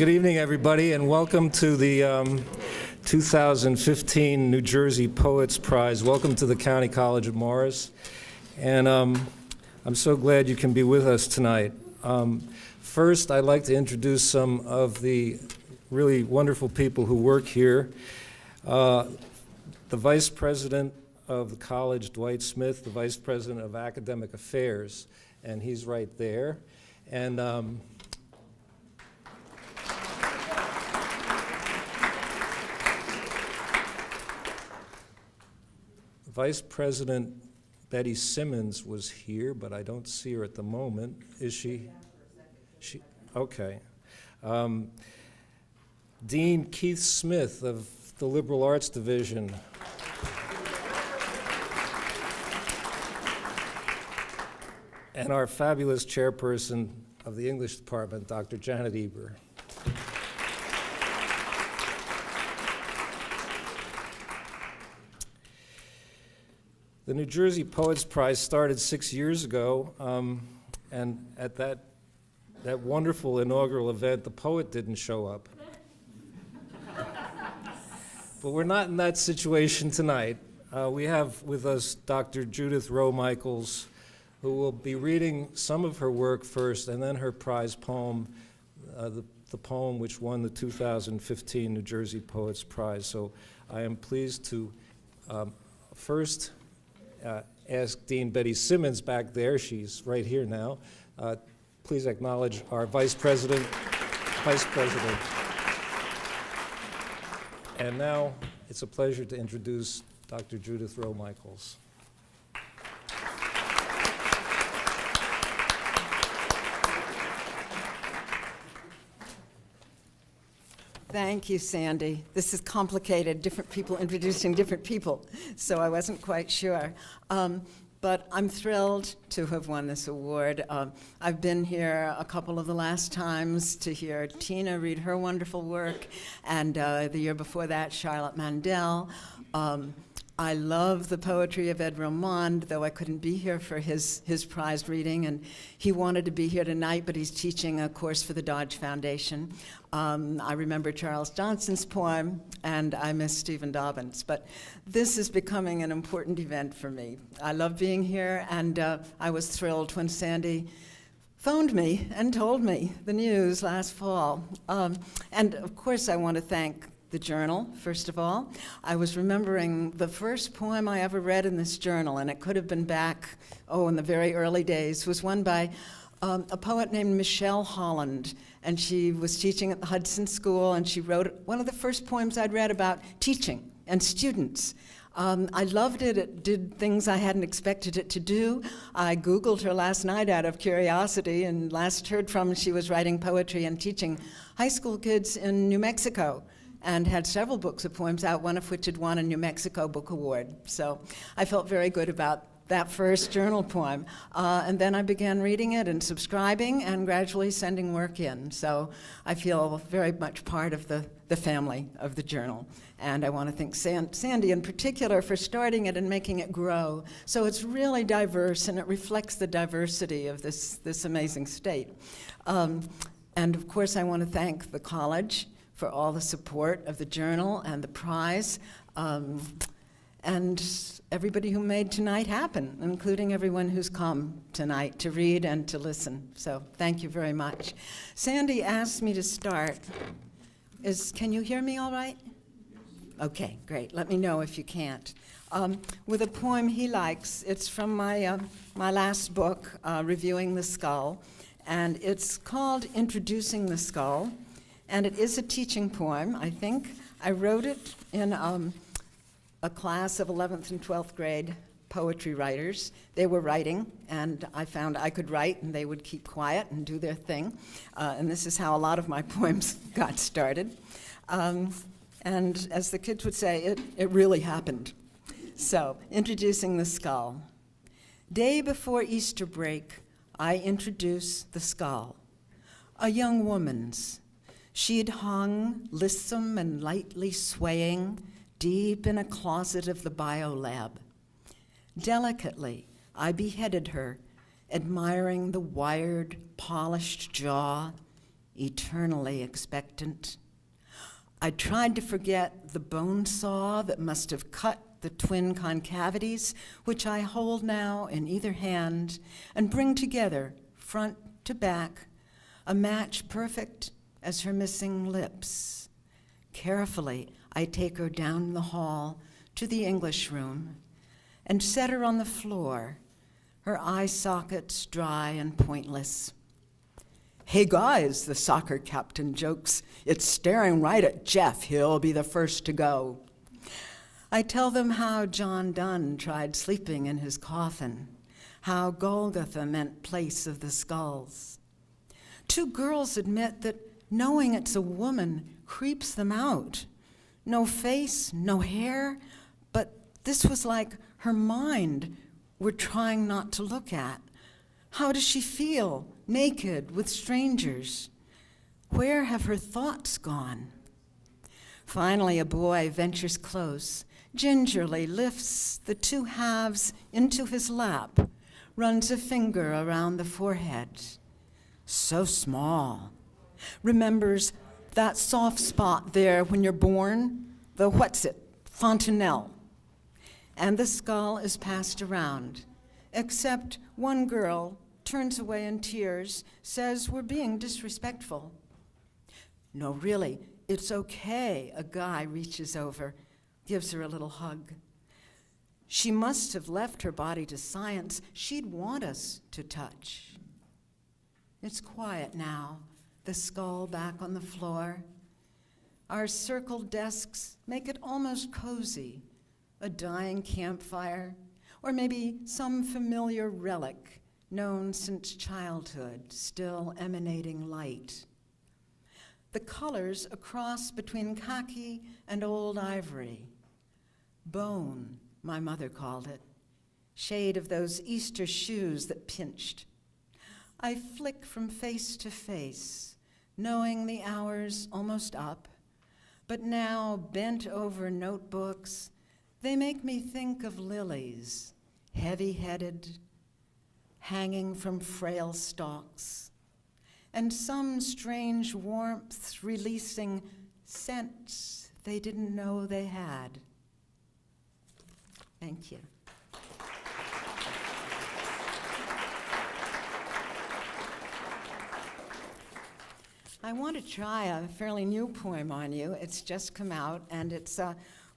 Good evening, everybody, and welcome to the 2015 New Jersey Poets Prize. Welcome to the County College of Morris. And I'm so glad you can be with us tonight. First, I'd like to introduce some of the really wonderful people who work here. The Vice President of the college, Dwight Smith, the Vice President of Academic Affairs, and he's right there. And Vice President Betty Simmons was here, but I don't see her at the moment. Is she? Okay. Dean Keith Smith of the Liberal Arts Division. And our fabulous chairperson of the English department, Dr. Janet Eber. The New Jersey Poets Prize started 6 years ago, and at that wonderful inaugural event, the poet didn't show up. But we're not in that situation tonight. We have with us Dr. Judith Rowe Michaels, who will be reading some of her work first, and then her prize poem, the poem which won the 2015 New Jersey Poets Prize. So I am pleased to first ask Dean Betty Simmons back there, she's right here now, please acknowledge our Vice President. And now it's a pleasure to introduce Dr. Judith Rowe Michaels. Thank you, Sandy. This is complicated, different people introducing different people, so I wasn't quite sure. But I'm thrilled to have won this award. I've been here a couple of the last times to hear Tina read her wonderful work, and the year before that, Charlotte Mandel. I love the poetry of Ed Romand, though I couldn't be here for his prized reading, and he wanted to be here tonight, but he's teaching a course for the Dodge Foundation. I remember Charles Johnson's poem, and I miss Stephen Dobbins, but this is becoming an important event for me. I love being here, and I was thrilled when Sandy phoned me and told me the news last fall. And of course, I want to thank the journal, first of all. I was remembering the first poem I ever read in this journal, and it could have been back, in the very early days, was one by a poet named Michelle Holland, and she was teaching at the Hudson School, and she wrote one of the first poems I'd read about teaching and students. I loved it. It did things I hadn't expected it to do. I Googled her last night out of curiosity, and last heard from she was writing poetry and teaching high school kids in New Mexico, and had several books of poems out, one of which had won a New Mexico Book Award. So I felt very good about that first journal poem. And then I began reading it and subscribing and gradually sending work in. So I feel very much part of the family of the journal. And I want to thank Sandy in particular for starting it and making it grow. So it's really diverse, and it reflects the diversity of this amazing state. And of course, I want to thank the college for all the support of the journal and the prize, and everybody who made tonight happen, including everyone who's come tonight to read and to listen. So thank you very much. Sandy asked me to start. Can you hear me all right? Okay, great. Let me know if you can't. With a poem he likes. It's from my last book, Reviewing the Skull, and it's called Introducing the Skull. And it is a teaching poem, I think. I wrote it in a class of 11th and 12th grade poetry writers. They were writing, and I found I could write, and they would keep quiet and do their thing. And this is how a lot of my poems got started. And as the kids would say, it really happened. So, Introducing the Skull. Day before Easter break, I introduce the skull. A young woman's. She'd hung, lissom and lightly swaying, deep in a closet of the biolab. Delicately, I beheaded her, admiring the wired, polished jaw, eternally expectant. I tried to forget the bone saw that must have cut the twin concavities, which I hold now in either hand, and bring together, front to back, a match perfect as her missing lips. Carefully, I take her down the hall to the English room and set her on the floor, her eye sockets dry and pointless. "Hey guys," the soccer captain jokes, "it's staring right at Jeff. He'll be the first to go." I tell them how John Donne tried sleeping in his coffin, how Golgotha meant place of the skulls. Two girls admit that knowing it's a woman creeps them out. No face, no hair, but this was like her mind we're trying not to look at. How does she feel, naked, with strangers? Where have her thoughts gone? Finally, a boy ventures close, gingerly lifts the two halves into his lap, runs a finger around the forehead. So small. Remembers that soft spot there when you're born, the fontanelle. And the skull is passed around, except one girl turns away in tears, says we're being disrespectful. "No, really, it's okay." A guy reaches over, gives her a little hug. She must have left her body to science. She'd want us to touch. It's quiet now, the skull back on the floor. Our circled desks make it almost cozy, a dying campfire, or maybe some familiar relic known since childhood, still emanating light. The colors a cross between khaki and old ivory. Bone, my mother called it, shade of those Easter shoes that pinched. I flick from face to face, knowing the hour's almost up, but now bent over notebooks, they make me think of lilies, heavy-headed, hanging from frail stalks, and some strange warmth releasing scents they didn't know they had. Thank you. I want to try a fairly new poem on you. It's just come out, and it's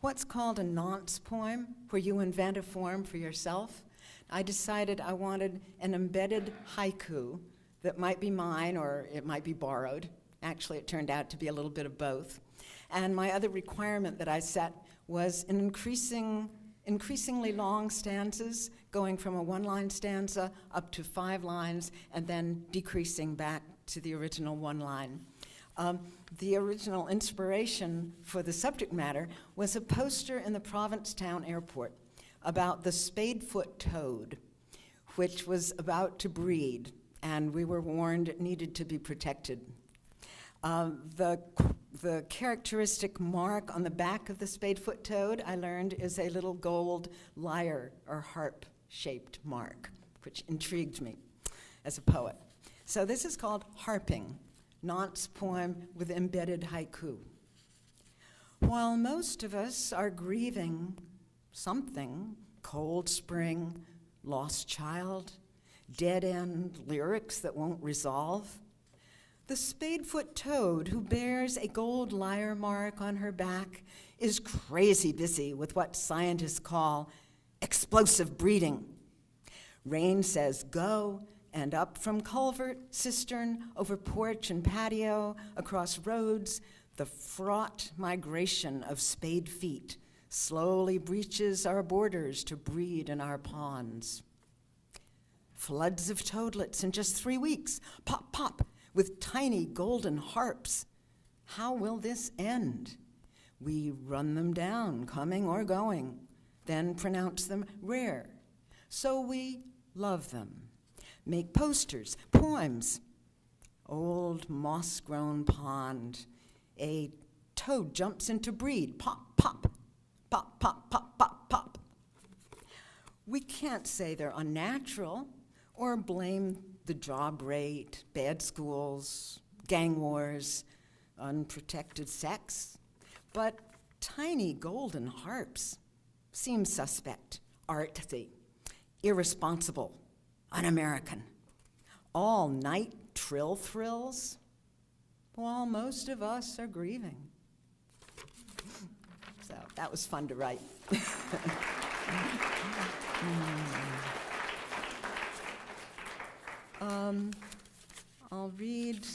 what's called a nonce poem, where you invent a form for yourself. I decided I wanted an embedded haiku that might be mine or it might be borrowed. Actually, it turned out to be a little bit of both. And my other requirement that I set was an increasingly long stanzas, going from a one-line stanza up to 5 lines, and then decreasing back to the original one line. The original inspiration for the subject matter was a poster in the Provincetown airport about the spadefoot toad, which was about to breed, and we were warned it needed to be protected. The characteristic mark on the back of the spadefoot toad, I learned, is a little gold lyre or harp-shaped mark, which intrigued me as a poet. So this is called Harping, nonce poem with embedded haiku. While most of us are grieving something, cold spring, lost child, dead-end lyrics that won't resolve, the spadefoot toad who bears a gold lyre mark on her back is crazy busy with what scientists call explosive breeding. Rain says go, and up from culvert, cistern, over porch and patio, across roads, the fraught migration of spade feet slowly breaches our borders to breed in our ponds. Floods of toadlets in just 3 weeks, pop, pop, with tiny golden harps. How will this end? We run them down, coming or going, then pronounce them rare. So we love them. Make posters, poems. Old moss-grown pond. A toad jumps into breed. Pop, pop, pop, pop, pop, pop, pop. We can't say they're unnatural or blame the job rate, bad schools, gang wars, unprotected sex. But tiny golden harps seem suspect, artsy, irresponsible, un-American. All-night trill thrills, while most of us are grieving. So that was fun to write. I'll read,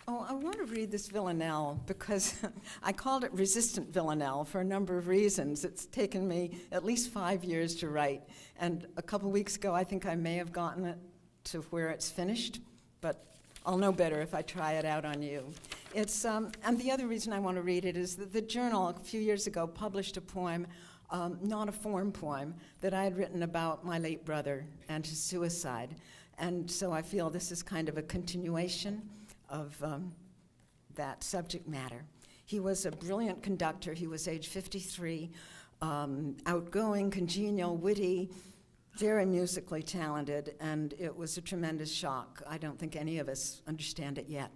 I want to read this villanelle because I called it Resistant Villanelle for a number of reasons. It's taken me at least 5 years to write, and a couple weeks ago I think I may have gotten it to where it's finished, but I'll know better if I try it out on you. It's, and the other reason I want to read it is that the Journal a few years ago published a poem, not a form poem, that I had written about my late brother and his suicide. And so I feel this is kind of a continuation of that subject matter. He was a brilliant conductor. He was age 53, outgoing, congenial, witty, very musically talented, and it was a tremendous shock. I don't think any of us understand it yet.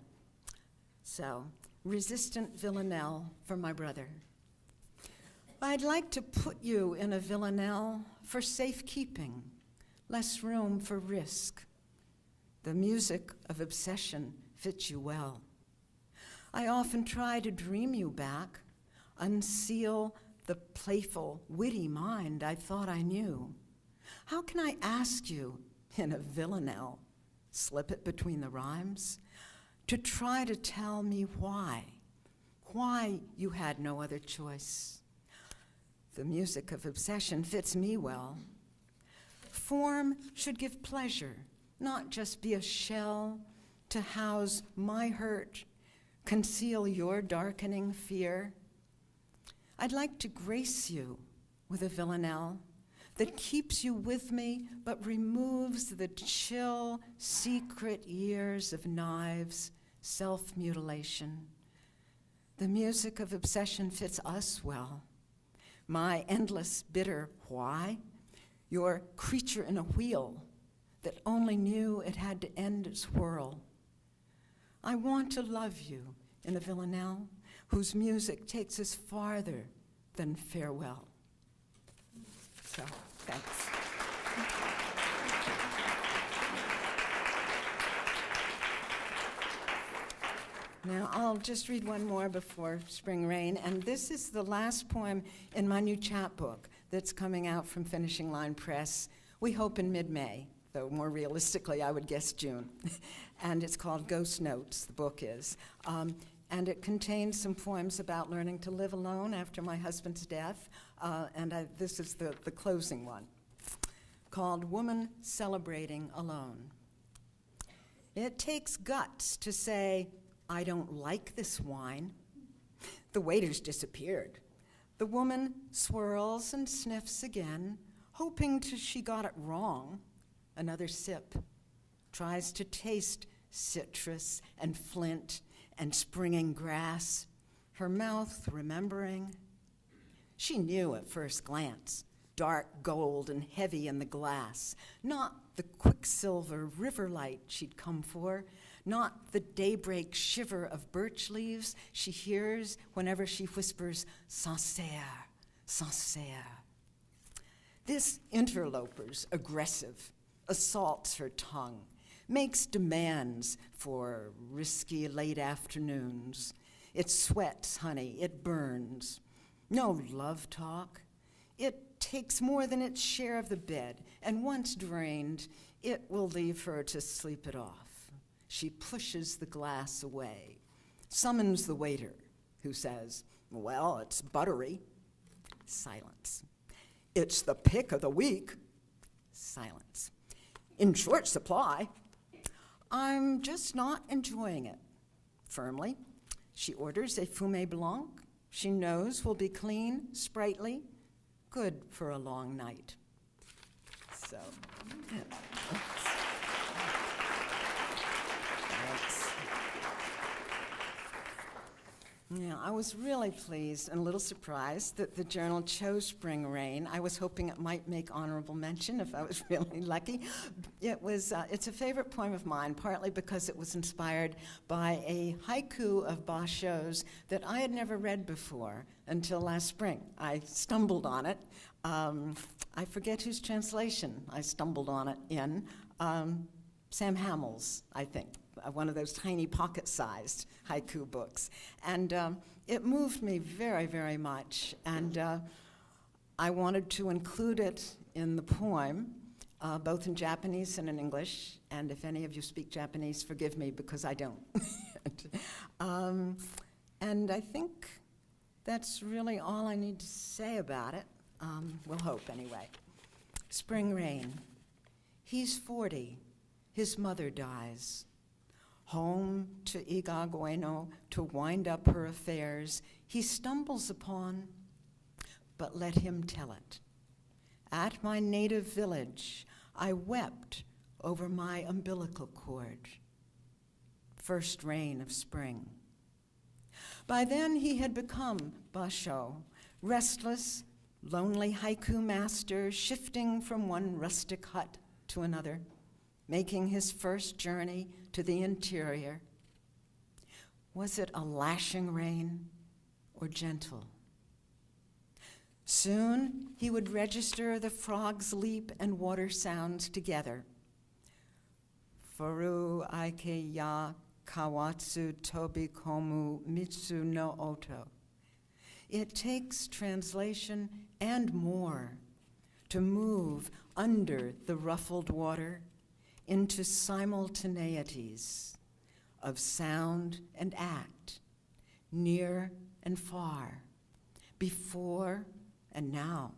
So, Resistant Villanelle for my brother. I'd like to put you in a villanelle for safekeeping, less room for risk. The music of obsession fits you well. I often try to dream you back, unseal the playful, witty mind I thought I knew. How can I ask you in a villanelle, slip it between the rhymes, to try to tell me why you had no other choice? The music of obsession fits me well. Form should give pleasure, not just be a shell to house my hurt, conceal your darkening fear. I'd like to grace you with a villanelle that keeps you with me but removes the chill, secret years of knives, self-mutilation. The music of obsession fits us well. My endless, bitter why, your creature in a wheel that only knew it had to end its whirl. I want to love you in a villanelle whose music takes us farther than farewell. So, thanks. Now, I'll just read one more before spring rain, and this is the last poem in my new chapbook that's coming out from Finishing Line Press, we hope in mid-May, though more realistically, I would guess June. And it's called Ghost Notes, the book is. And it contains some poems about learning to live alone after my husband's death, this is the closing one, called Woman Celebrating Alone. It takes guts to say, I don't like this wine. The waiter's disappeared. The woman swirls and sniffs again, hoping she got it wrong. Another sip, tries to taste citrus and flint and springing grass, her mouth remembering. She knew at first glance, dark gold and heavy in the glass, not the quicksilver river light she'd come for, not the daybreak shiver of birch leaves she hears whenever she whispers, Sancerre, Sancerre. This interloper's aggressive, assaults her tongue, makes demands for risky late afternoons. It sweats, honey, it burns. No love talk. It takes more than its share of the bed, and once drained, it will leave her to sleep it off. She pushes the glass away, summons the waiter, who says, well, it's buttery. Silence. It's the pick of the week. Silence. In short supply. I'm just not enjoying it. Firmly, she orders a Fumé Blanc she knows will be clean, sprightly, good for a long night. So, thanks. Yeah, I was really pleased and a little surprised that the journal chose Spring Rain. I was hoping it might make honorable mention if I was really lucky. It's a favorite poem of mine, partly because it was inspired by a haiku of Basho's that I had never read before until last spring. I stumbled on it. I forget whose translation I stumbled on it in. Sam Hamill's, I think. One of those tiny pocket-sized haiku books. And it moved me very, very much. And I wanted to include it in the poem, both in Japanese and in English. And if any of you speak Japanese, forgive me, because I don't. And I think that's really all I need to say about it. We'll hope, anyway. Spring Rain. He's 40. His mother dies. Home to Igagueno to wind up her affairs, he stumbles upon, but let him tell it. At my native village, I wept over my umbilical cord. First rain of spring. By then he had become Basho, restless, lonely haiku master, shifting from one rustic hut to another, making his first journey to the interior. Was it a lashing rain or gentle? Soon he would register the frog's leap and water sounds together. Furu aike ya kawatsu tobi komu mitsu no oto. It takes translation and more to move under the ruffled water into simultaneities of sound and act, near and far, before and now.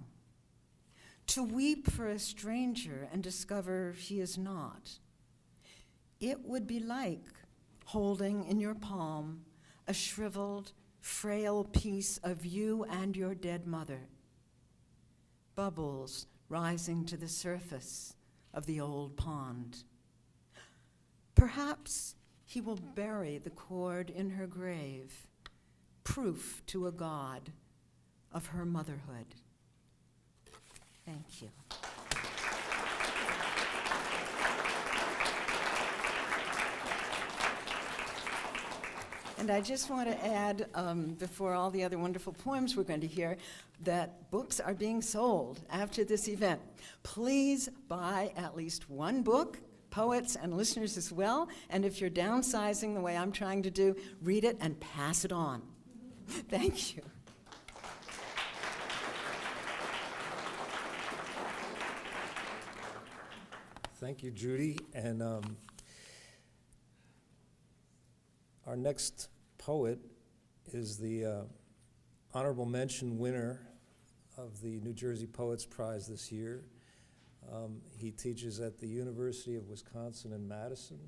To weep for a stranger and discover he is not. It would be like holding in your palm a shriveled, frail piece of you and your dead mother. Bubbles rising to the surface of the old pond. Perhaps he will bury the cord in her grave, proof to a god of her motherhood. Thank you. And I just want to add, before all the other wonderful poems we're going to hear, that books are being sold after this event. Please buy at least one book, poets and listeners as well, and if you're downsizing the way I'm trying to do, read it and pass it on. Thank you. Thank you, Judy. And our next poet is the honorable mention winner of the New Jersey Poets Prize this year. He teaches at the University of Wisconsin in Madison,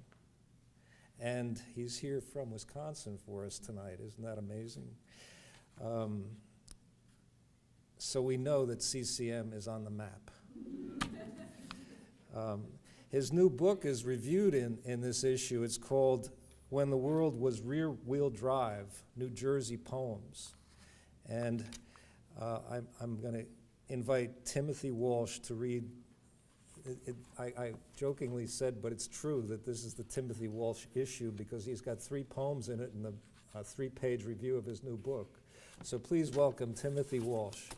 and he's here from Wisconsin for us tonight. Isn't that amazing? So we know that CCM is on the map. His new book is reviewed in this issue. It's called When the World Was Rear-Wheel Drive, New Jersey Poems. And I'm going to invite Timothy Walsh to read. I jokingly said, but it's true, that this is the Timothy Walsh issue because he's got 3 poems in it and a 3-page review of his new book. So please welcome Timothy Walsh.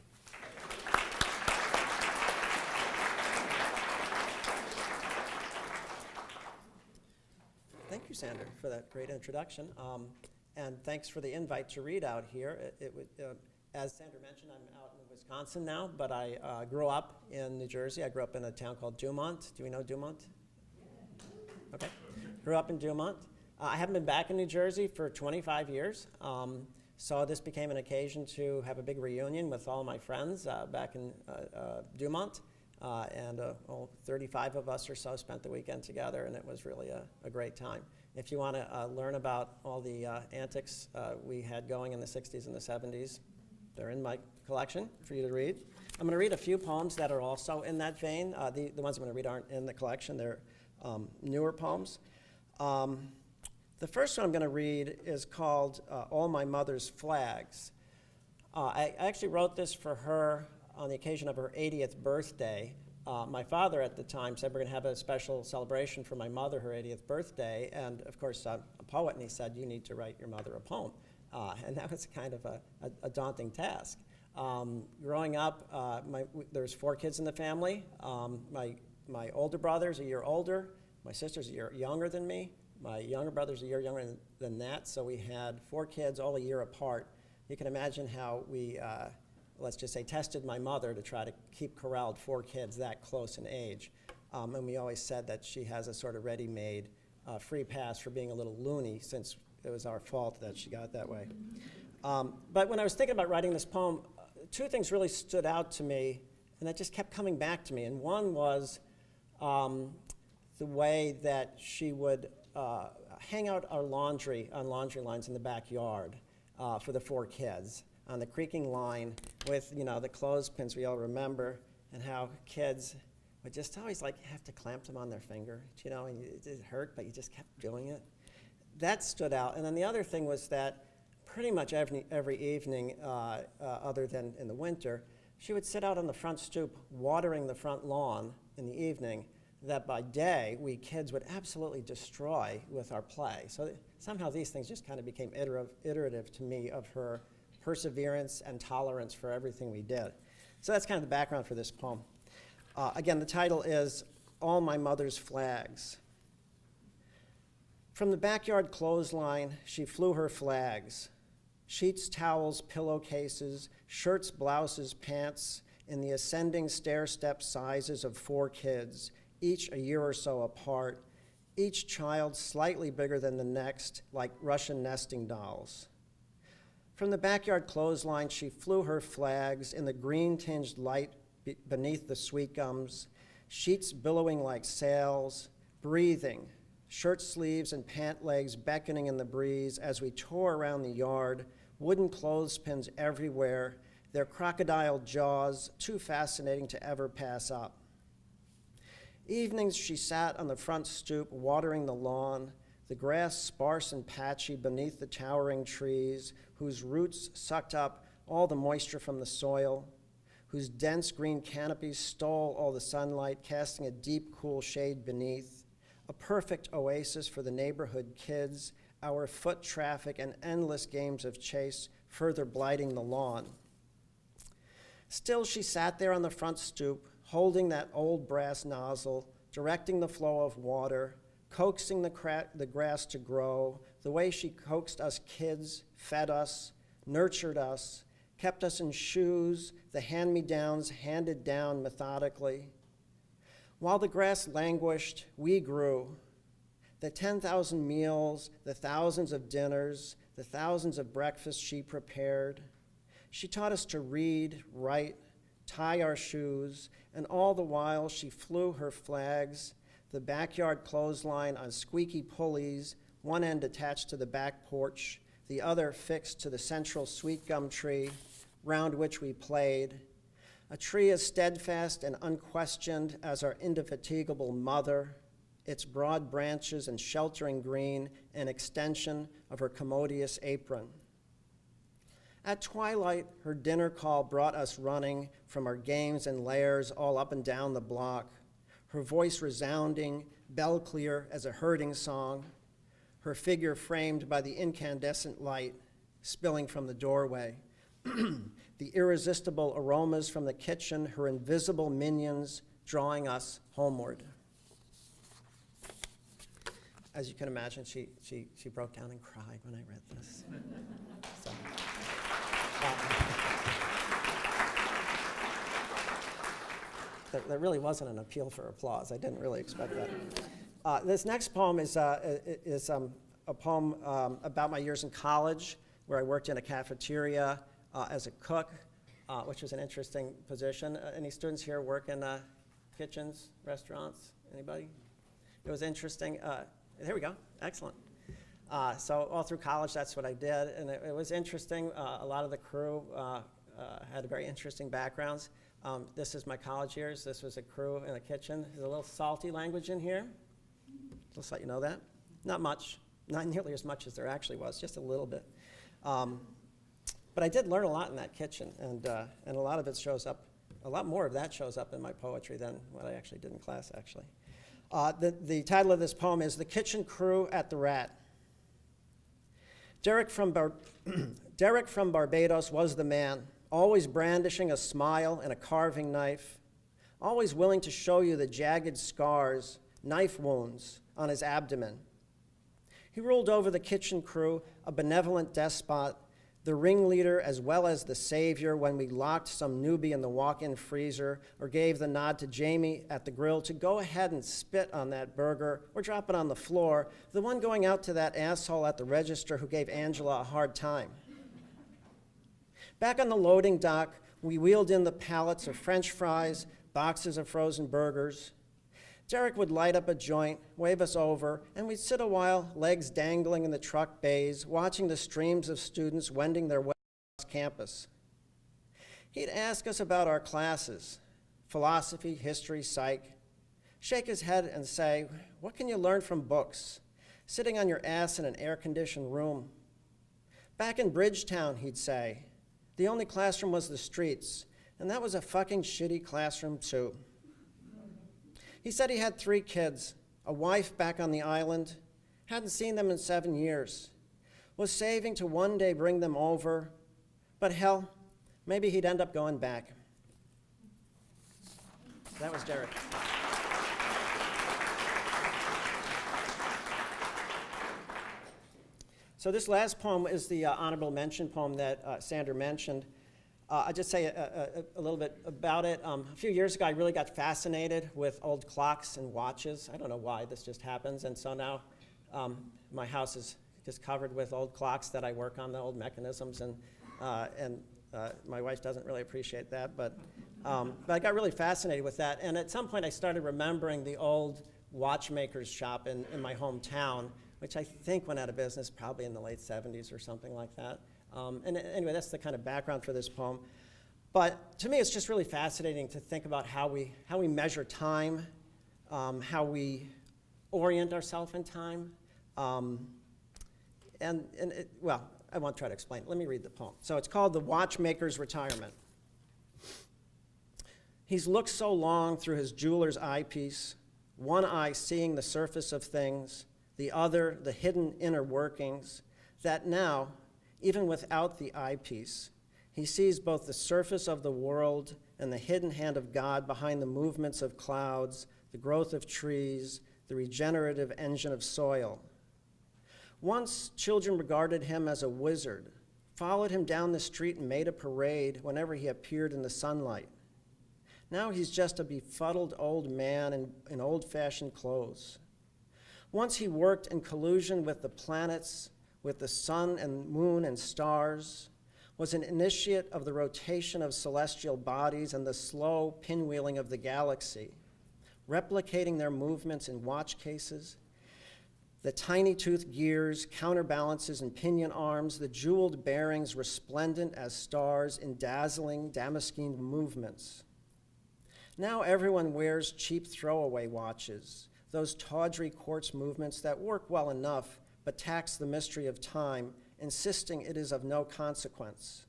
Thank you, Sander, for that great introduction. And thanks for the invite to read out here. As Sander mentioned, I'm out in Wisconsin now, but I grew up in New Jersey. I grew up in a town called Dumont. Do we know Dumont? Okay. Grew up in Dumont. I haven't been back in New Jersey for 25 years. So this became an occasion to have a big reunion with all my friends back in Dumont. And 35 of us or so spent the weekend together, and it was really a great time. If you want to learn about all the antics we had going in the 60s and the 70s, they're in my collection for you to read. I'm going to read a few poems that are also in that vein. The ones I'm going to read aren't in the collection. They're newer poems. The first one I'm going to read is called All My Mother's Flags. I actually wrote this for her on the occasion of her 80th birthday. My father at the time said we're going to have a special celebration for my mother, her 80th birthday, and of course I'm a poet, and he said, you need to write your mother a poem. And that was kind of a daunting task. Growing up, there's 4 kids in the family. My older brother's a year older, my sister's a year younger than me, my younger brother's a year younger than that, so we had 4 kids all a year apart. You can imagine how we, let's just say, tested my mother to try to keep corralled 4 kids that close in age. And we always said that she has a sort of ready-made free pass for being a little loony, since it was our fault that she got that way. But when I was thinking about writing this poem, 2 things really stood out to me, and that just kept coming back to me. And one was the way that she would hang out our laundry on laundry lines in the backyard for the 4 kids on the creaking line with, the clothespins we all remember, and how kids would just always have to clamp them on their finger, and it hurt, but you just kept doing it. That stood out. And then the other thing was that pretty much every evening, other than in the winter, she would sit out on the front stoop watering the front lawn in the evening, that by day we kids would absolutely destroy with our play. So somehow these things just kind of became iterative to me of her perseverance and tolerance for everything we did. So that's kind of the background for this poem. Again, the title is All My Mother's Flags. From the backyard clothesline, she flew her flags. Sheets, towels, pillowcases, shirts, blouses, pants, in the ascending stair-step sizes of 4 kids, each a year or so apart, each child slightly bigger than the next, like Russian nesting dolls. From the backyard clothesline, she flew her flags in the green-tinged light beneath the sweet gums, sheets billowing like sails, breathing, shirt sleeves and pant legs beckoning in the breeze as we tore around the yard, wooden clothespins everywhere, their crocodile jaws too fascinating to ever pass up. Evenings she sat on the front stoop watering the lawn, the grass sparse and patchy beneath the towering trees, whose roots sucked up all the moisture from the soil, whose dense green canopies stole all the sunlight, casting a deep, cool shade beneath, a perfect oasis for the neighborhood kids, our foot traffic and endless games of chase further blighting the lawn. Still she sat there on the front stoop, holding that old brass nozzle, directing the flow of water, coaxing the grass to grow, the way she coaxed us kids, fed us, nurtured us, kept us in shoes, the hand-me-downs handed down methodically. While the grass languished, we grew. The 10,000 meals, the thousands of dinners, the thousands of breakfasts she prepared. She taught us to read, write, tie our shoes, and all the while she flew her flags, the backyard clothesline on squeaky pulleys, one end attached to the back porch, the other fixed to the central sweet gum tree, round which we played, a tree as steadfast and unquestioned as our indefatigable mother, its broad branches and sheltering green an extension of her commodious apron. At twilight, her dinner call brought us running from our games and lairs all up and down the block, her voice resounding, bell-clear as a herding song, her figure framed by the incandescent light spilling from the doorway, the irresistible aromas from the kitchen, her invisible minions drawing us homeward. As you can imagine, she broke down and cried when I read this. So. There really wasn't an appeal for applause. I didn't really expect that. This next poem is a poem about my years in college, where I worked in a cafeteria as a cook, which was an interesting position. Any students here work in kitchens, restaurants? Anybody? It was interesting. There we go. Excellent. So all through college, that's what I did, and it was interesting. A lot of the crew had very interesting backgrounds. This is my college years. This was a crew in a kitchen. There's a little salty language in here. Just let you know that. Not much. Not nearly as much as there actually was, just a little bit. But I did learn a lot in that kitchen, and a lot of it shows up, a lot more of that shows up in my poetry than what I actually did in class, actually. The title of this poem is The Kitchen Crew at the Rat. Derek from Barbados was the man, always brandishing a smile and a carving knife, always willing to show you the jagged scars, knife wounds on his abdomen. He ruled over the kitchen crew, a benevolent despot, the ringleader as well as the savior when we locked some newbie in the walk-in freezer or gave the nod to Jamie at the grill to go ahead and spit on that burger or drop it on the floor, the one going out to that asshole at the register who gave Angela a hard time. Back on the loading dock, we wheeled in the pallets of French fries, boxes of frozen burgers. Derek would light up a joint, wave us over, and we'd sit a while, legs dangling in the truck bays, watching the streams of students wending their way across campus. He'd ask us about our classes, philosophy, history, psych, shake his head and say, "What can you learn from books? Sitting on your ass in an air-conditioned room." Back in Bridgetown, he'd say, the only classroom was the streets, and that was a fucking shitty classroom too. He said he had 3 kids, a wife back on the island, hadn't seen them in 7 years, was saving to one day bring them over, but hell, maybe he'd end up going back. That was Derek. So this last poem is the honorable mention poem that Sandra mentioned. I'll just say a little bit about it. A few years ago, I really got fascinated with old clocks and watches. I don't know why, this just happens. And so now my house is just covered with old clocks that I work on, the old mechanisms. And my wife doesn't really appreciate that. But I got really fascinated with that. And at some point, I started remembering the old watchmaker's shop in my hometown, which I think went out of business probably in the late 70s or something like that. And anyway, that's the kind of background for this poem. But to me, it's just really fascinating to think about how we measure time, how we orient ourselves in time. Well, I won't try to explain it. Let me read the poem. So it's called The Watchmaker's Retirement. He's looked so long through his jeweler's eyepiece, one eye seeing the surface of things, the other the hidden inner workings, that now, even without the eyepiece, he sees both the surface of the world and the hidden hand of God behind the movements of clouds, the growth of trees, the regenerative engine of soil. Once, children regarded him as a wizard, followed him down the street and made a parade whenever he appeared in the sunlight. Now he's just a befuddled old man in old-fashioned clothes. Once he worked in collusion with the planets, with the sun and moon and stars, was an initiate of the rotation of celestial bodies and the slow pinwheeling of the galaxy, replicating their movements in watch cases, the tiny tooth gears, counterbalances, and pinion arms, the jeweled bearings resplendent as stars in dazzling damaskene movements. Now everyone wears cheap throwaway watches, those tawdry quartz movements that work well enough but tax the mystery of time, insisting it is of no consequence.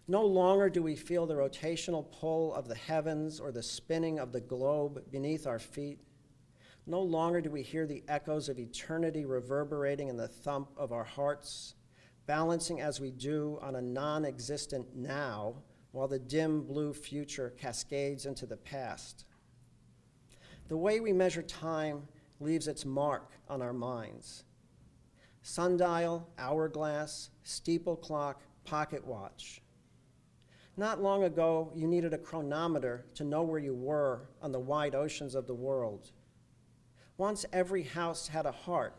No longer do we feel the rotational pull of the heavens or the spinning of the globe beneath our feet. No longer do we hear the echoes of eternity reverberating in the thump of our hearts, balancing as we do on a non-existent now, while the dim blue future cascades into the past. The way we measure time leaves its mark on our minds. Sundial, hourglass, steeple clock, pocket watch. Not long ago, you needed a chronometer to know where you were on the wide oceans of the world. Once every house had a heart,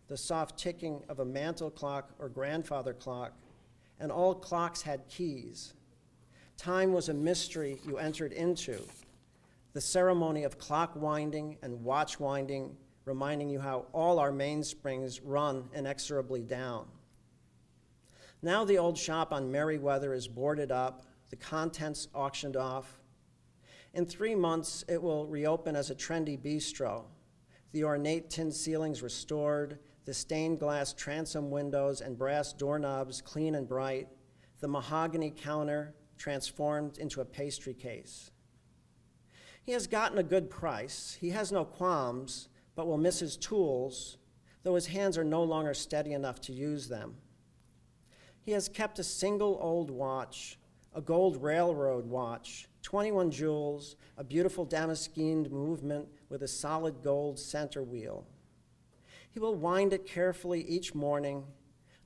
the soft ticking of a mantle clock or grandfather clock, and all clocks had keys. Time was a mystery you entered into, the ceremony of clock winding and watch winding, reminding you how all our mainsprings run inexorably down. Now the old shop on Merriweather is boarded up, the contents auctioned off. In 3 months, it will reopen as a trendy bistro, the ornate tin ceilings restored, the stained glass transom windows and brass doorknobs clean and bright, the mahogany counter transformed into a pastry case. He has gotten a good price. He has no qualms, but will miss his tools, though his hands are no longer steady enough to use them. He has kept a single old watch, a gold railroad watch, 21 jewels, a beautiful damaskeened movement with a solid gold center wheel. He will wind it carefully each morning,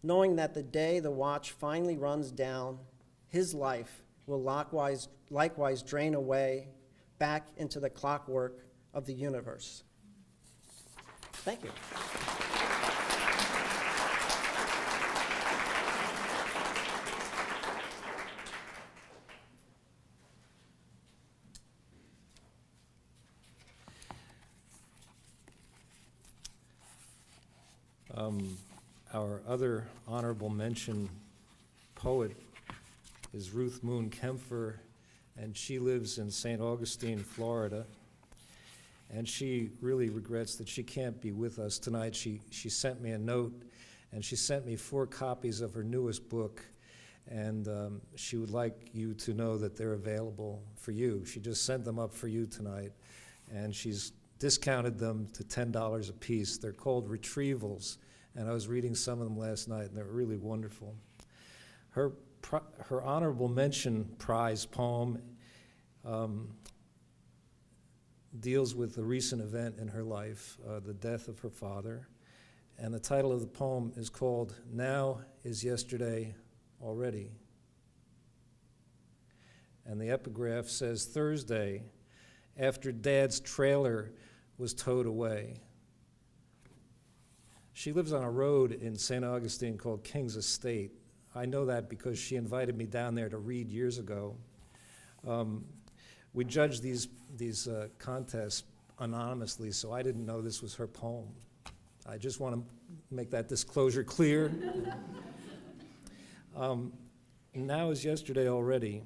knowing that the day the watch finally runs down, his life will likewise drain away back into the clockwork of the universe. Thank you. Our other honorable mention poet is Ruth Moon Kempfer, and she lives in St. Augustine, Florida. And she really regrets that she can't be with us tonight. She sent me a note, and she sent me 4 copies of her newest book, and she would like you to know that they're available for you. She just sent them up for you tonight, and she's discounted them to $10 a piece. They're called Retrievals, and I was reading some of them last night, and they're really wonderful. Her honorable mention prize poem deals with a recent event in her life, the death of her father, and the title of the poem is called Now is Yesterday Already. And the epigraph says, Thursday, after Dad's trailer was towed away. She lives on a road in St. Augustine called King's Estate. I know that because she invited me down there to read years ago. We judge these contests anonymously, so I didn't know this was her poem. I just want to make that disclosure clear. Now is yesterday already.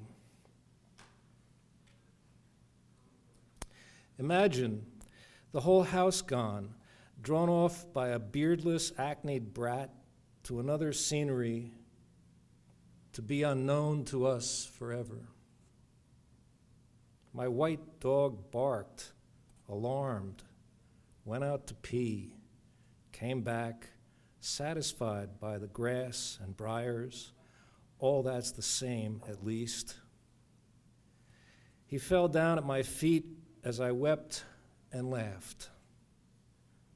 Imagine the whole house gone, drawn off by a beardless, acneed brat to another scenery to be unknown to us forever. My white dog barked, alarmed, went out to pee, came back, satisfied by the grass and briars. All that's the same, at least. He fell down at my feet as I wept and laughed.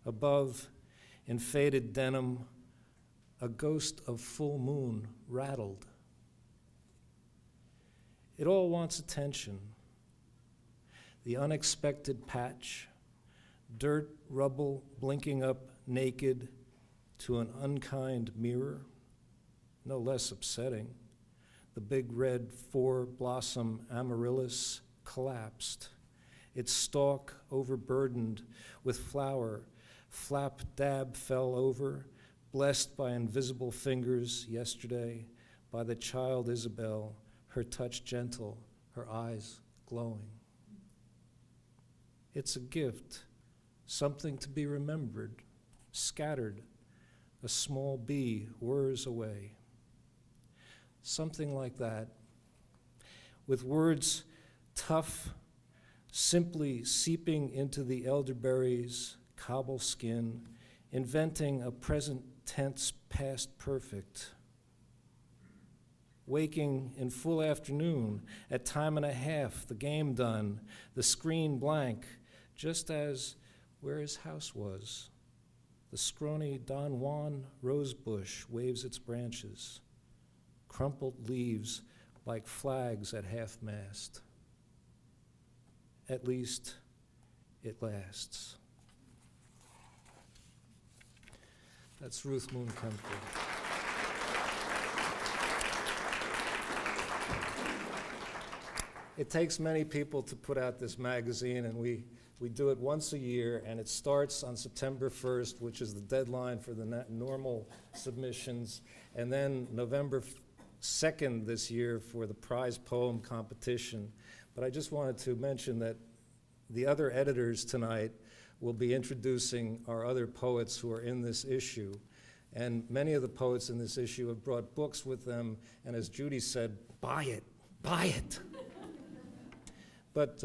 Above, in faded denim, a ghost of full moon rattled. It all wants attention. The unexpected patch, dirt, rubble blinking up naked to an unkind mirror, no less upsetting. The big red 4-blossom amaryllis collapsed, its stalk overburdened with flower, flap dab fell over, blessed by invisible fingers yesterday, by the child Isabel, her touch gentle, her eyes glowing. It's a gift, something to be remembered, scattered, a small bee whirs away. Something like that, with words tough, simply seeping into the elderberry's cobble skin, inventing a present tense past perfect. Waking in full afternoon, at time and a half, the game done, the screen blank, just as where his house was. The scrawny Don Juan rosebush waves its branches, crumpled leaves like flags at half-mast. At least it lasts. That's Ruth Moon Kempfer. It takes many people to put out this magazine, and we do it once a year, and it starts on September 1st, which is the deadline for the normal submissions, and then November 2nd this year for the prize poem competition. But I just wanted to mention that the other editors tonight will be introducing our other poets who are in this issue. And many of the poets in this issue have brought books with them, and as Judy said, buy it, buy it. But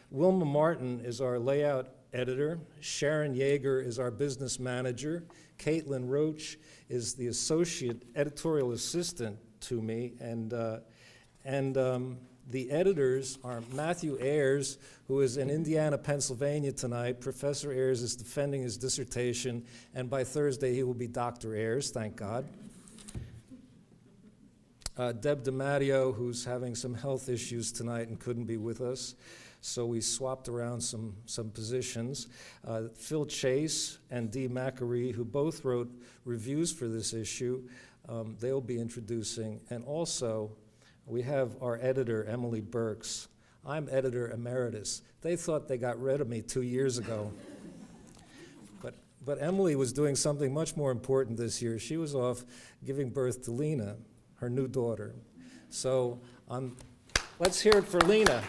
Wilma Martin is our layout editor. Sharon Yeager is our business manager. Caitlin Roach is the associate editorial assistant to me. And the editors are Matthew Ayers, who is in Indiana, Pennsylvania tonight. Professor Ayers is defending his dissertation, and by Thursday he will be Dr. Ayers, thank God. Deb DiMatteo, who's having some health issues tonight and couldn't be with us, so we swapped around some positions. Phil Chase and Dee Macquarie, who both wrote reviews for this issue, they'll be introducing. And also, we have our editor, Emily Burks. I'm editor emeritus. They thought they got rid of me 2 years ago. But Emily was doing something much more important this year. She was off giving birth to Lena, her new daughter. So let's hear it for Lena.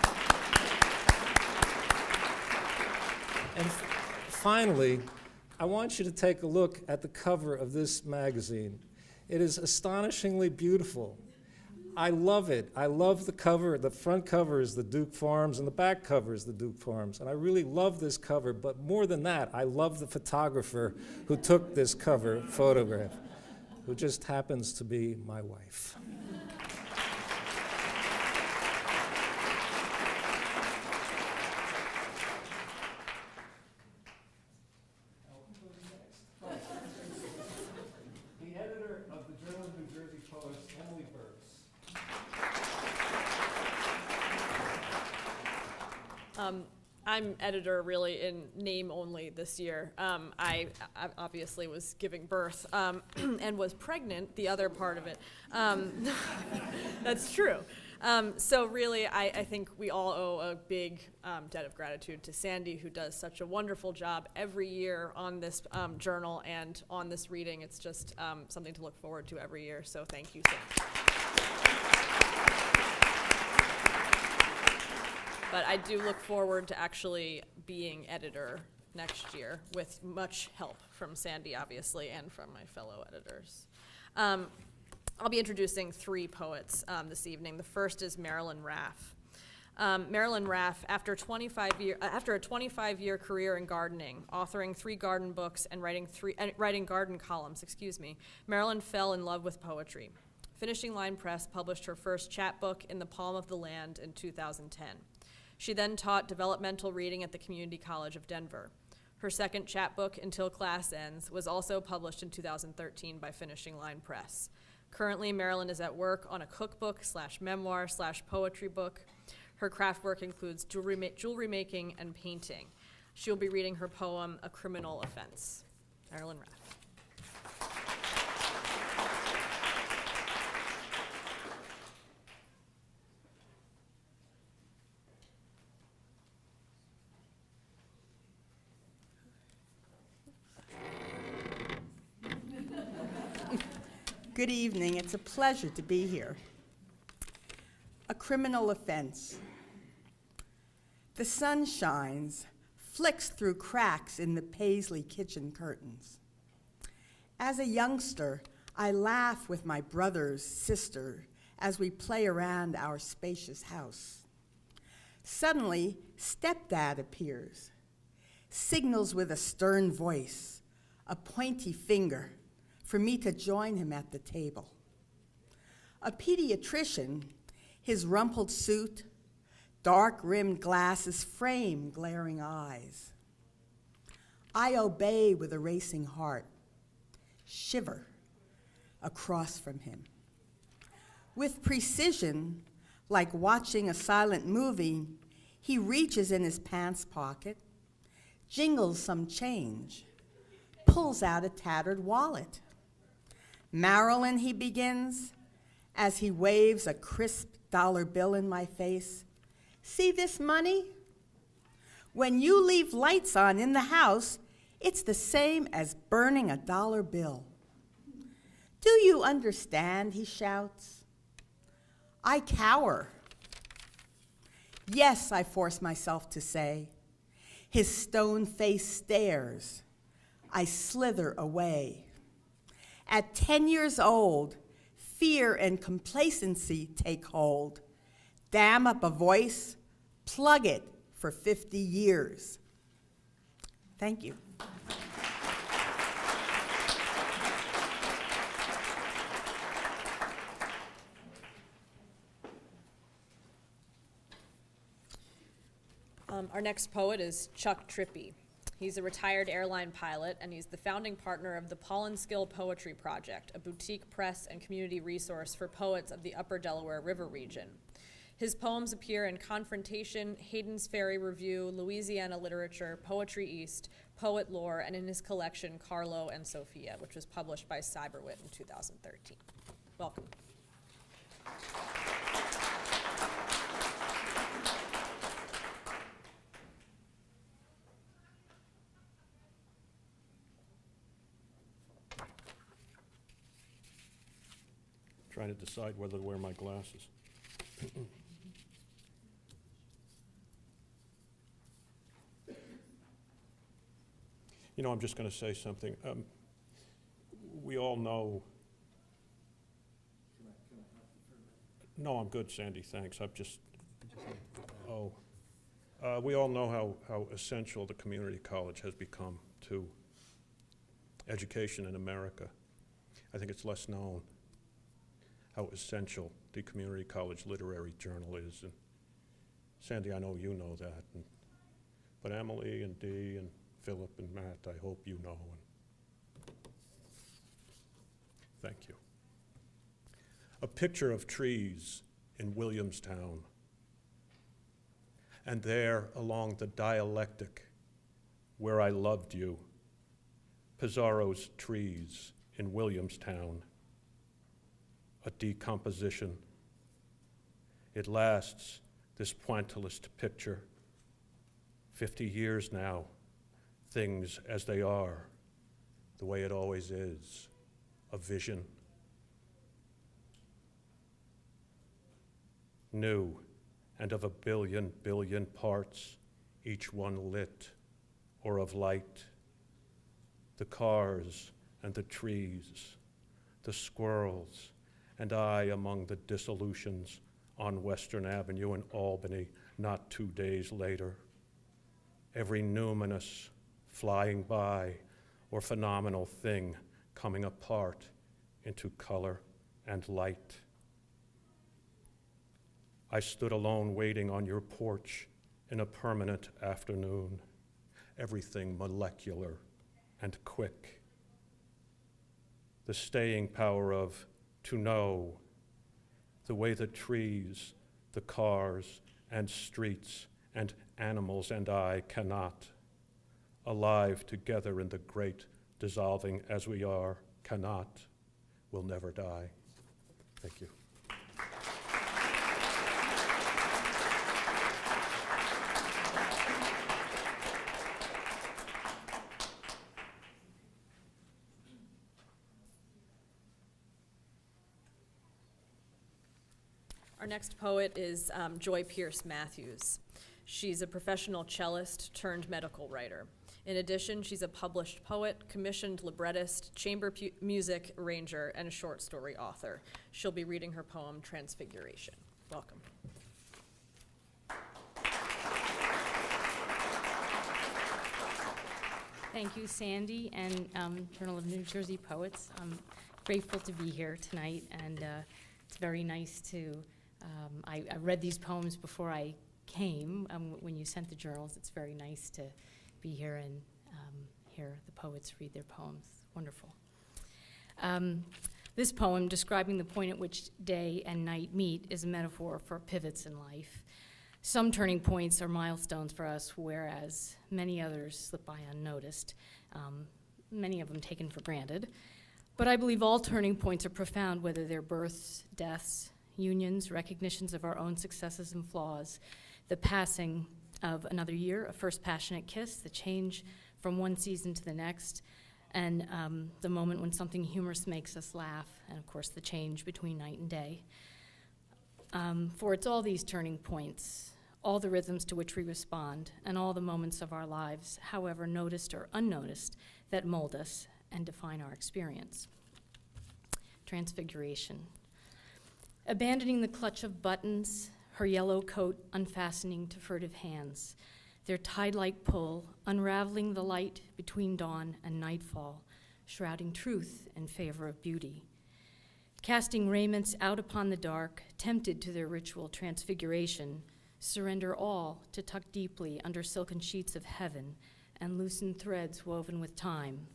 And finally, I want you to take a look at the cover of this magazine. It is astonishingly beautiful. I love it. I love the cover. The front cover is the Duke Farms, and the back cover is the Duke Farms. And I really love this cover, but more than that, I love the photographer who took this cover photograph, who just happens to be my wife. The editor of the Journal of New Jersey Poets, Emily Burks. I'm editor really in name only this year. I obviously was giving birth and was pregnant, the other part of it. That's true. So really, I think we all owe a big debt of gratitude to Sandy, who does such a wonderful job every year on this journal and on this reading. It's just something to look forward to every year, so thank you, Sandy. But I do look forward to actually being editor next year with much help from Sandy, obviously, and from my fellow editors. I'll be introducing 3 poets this evening. The first is Marilyn Raff. Marilyn Raff, after a 25-year career in gardening, authoring 3 garden books and writing garden columns, Marilyn fell in love with poetry. Finishing Line Press published her first chapbook, In the Palm of the Land, in 2010. She then taught developmental reading at the Community College of Denver. Her second chapbook, Until Class Ends, was also published in 2013 by Finishing Line Press. Currently, Marilyn is at work on a cookbook/memoir/poetry book. Her craft work includes jewelry making and painting. She'll be reading her poem, A Criminal Offense. Marilyn Raff. Good evening. It's a pleasure to be here. A criminal offense. The sun shines, flicks through cracks in the paisley kitchen curtains. As a youngster, I laugh with my brother's sister as we play around our spacious house. Suddenly, stepdad appears, signals with a stern voice, a pointy finger, for me to join him at the table. A pediatrician, his rumpled suit, dark-rimmed glasses frame glaring eyes. I obey with a racing heart, shiver across from him. With precision, like watching a silent movie, he reaches in his pants pocket, jingles some change, pulls out a tattered wallet. Marilyn, he begins, as he waves a crisp dollar bill in my face. See this money? When you leave lights on in the house, it's the same as burning a dollar bill. Do you understand, he shouts. I cower. Yes, I force myself to say. His stone face stares. I slither away. At 10 years old, fear and complacency take hold. Dam up a voice, plug it for 50 years. Thank you. Our next poet is Chuck Trippey. He's a retired airline pilot, and he's the founding partner of the Paul & Skill Poetry Project, a boutique press and community resource for poets of the Upper Delaware River region. His poems appear in Confrontation, Hayden's Ferry Review, Louisiana Literature, Poetry East, Poet Lore, and in his collection, Carlo and Sophia, which was published by Cyberwit in 2013. Welcome. Trying to decide whether to wear my glasses. You know, I'm just going to say something. We all know. No, I'm good, Sandy, thanks. We all know how essential the community college has become to education in America. I think it's less known how essential the community college literary journal is. And Sandy, I know you know that. But Emily and Dee and Philip and Matt, I hope you know. And thank you. A picture of trees in Williamstown. And there, along the dialectic, where I loved you, Pizarro's trees in Williamstown. A decomposition. It lasts, this pointillist picture. 50 years now, things as they are, the way it always is, a vision. New, and of a billion parts, each one lit or of light. The cars and the trees, the squirrels, and I among the dissolutions on Western Avenue in Albany not 2 days later. Every numinous flying by or phenomenal thing coming apart into color and light. I stood alone waiting on your porch in a permanent afternoon, everything molecular and quick. The staying power of to know, the way the trees, the cars, and streets, and animals and I cannot, alive together in the great dissolving as we are, cannot, will never die. Thank you. Our next poet is Joy Pierce Matthews. She's a professional cellist turned medical writer. In addition, she's a published poet, commissioned librettist, chamber music arranger, and a short story author. She'll be reading her poem, Transfiguration. Welcome. Thank you, Sandy, and Journal of New Jersey Poets. I'm grateful to be here tonight, and it's very nice to, I read these poems before I came. When you sent the journals, it's very nice to be here and hear the poets read their poems. Wonderful. This poem, describing the point at which day and night meet, is a metaphor for pivots in life. Some turning points are milestones for us, whereas many others slip by unnoticed, many of them taken for granted. But I believe all turning points are profound, whether they're births, deaths, unions, recognitions of our own successes and flaws, the passing of another year, a first passionate kiss, the change from one season to the next, and the moment when something humorous makes us laugh, and of course the change between night and day. For it's all these turning points, all the rhythms to which we respond, and all the moments of our lives, however noticed or unnoticed, that mold us and define our experience. Transfiguration. Abandoning the clutch of buttons, her yellow coat unfastening to furtive hands, their tide-like pull, unraveling the light between dawn and nightfall, shrouding truth in favor of beauty. Casting raiments out upon the dark, tempted to their ritual transfiguration, surrender all to tuck deeply under silken sheets of heaven and loosen threads woven with time.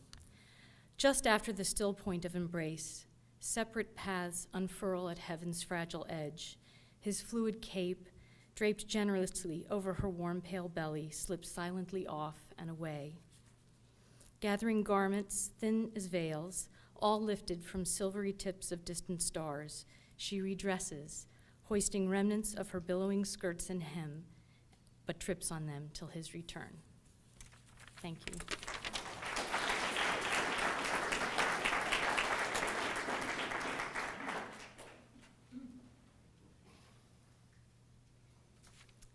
Just after the still point of embrace, separate paths unfurl at heaven's fragile edge. His fluid cape, draped generously over her warm pale belly, slips silently off and away. Gathering garments, thin as veils, all lifted from silvery tips of distant stars, she redresses, hoisting remnants of her billowing skirts and hem, but trips on them till his return. Thank you.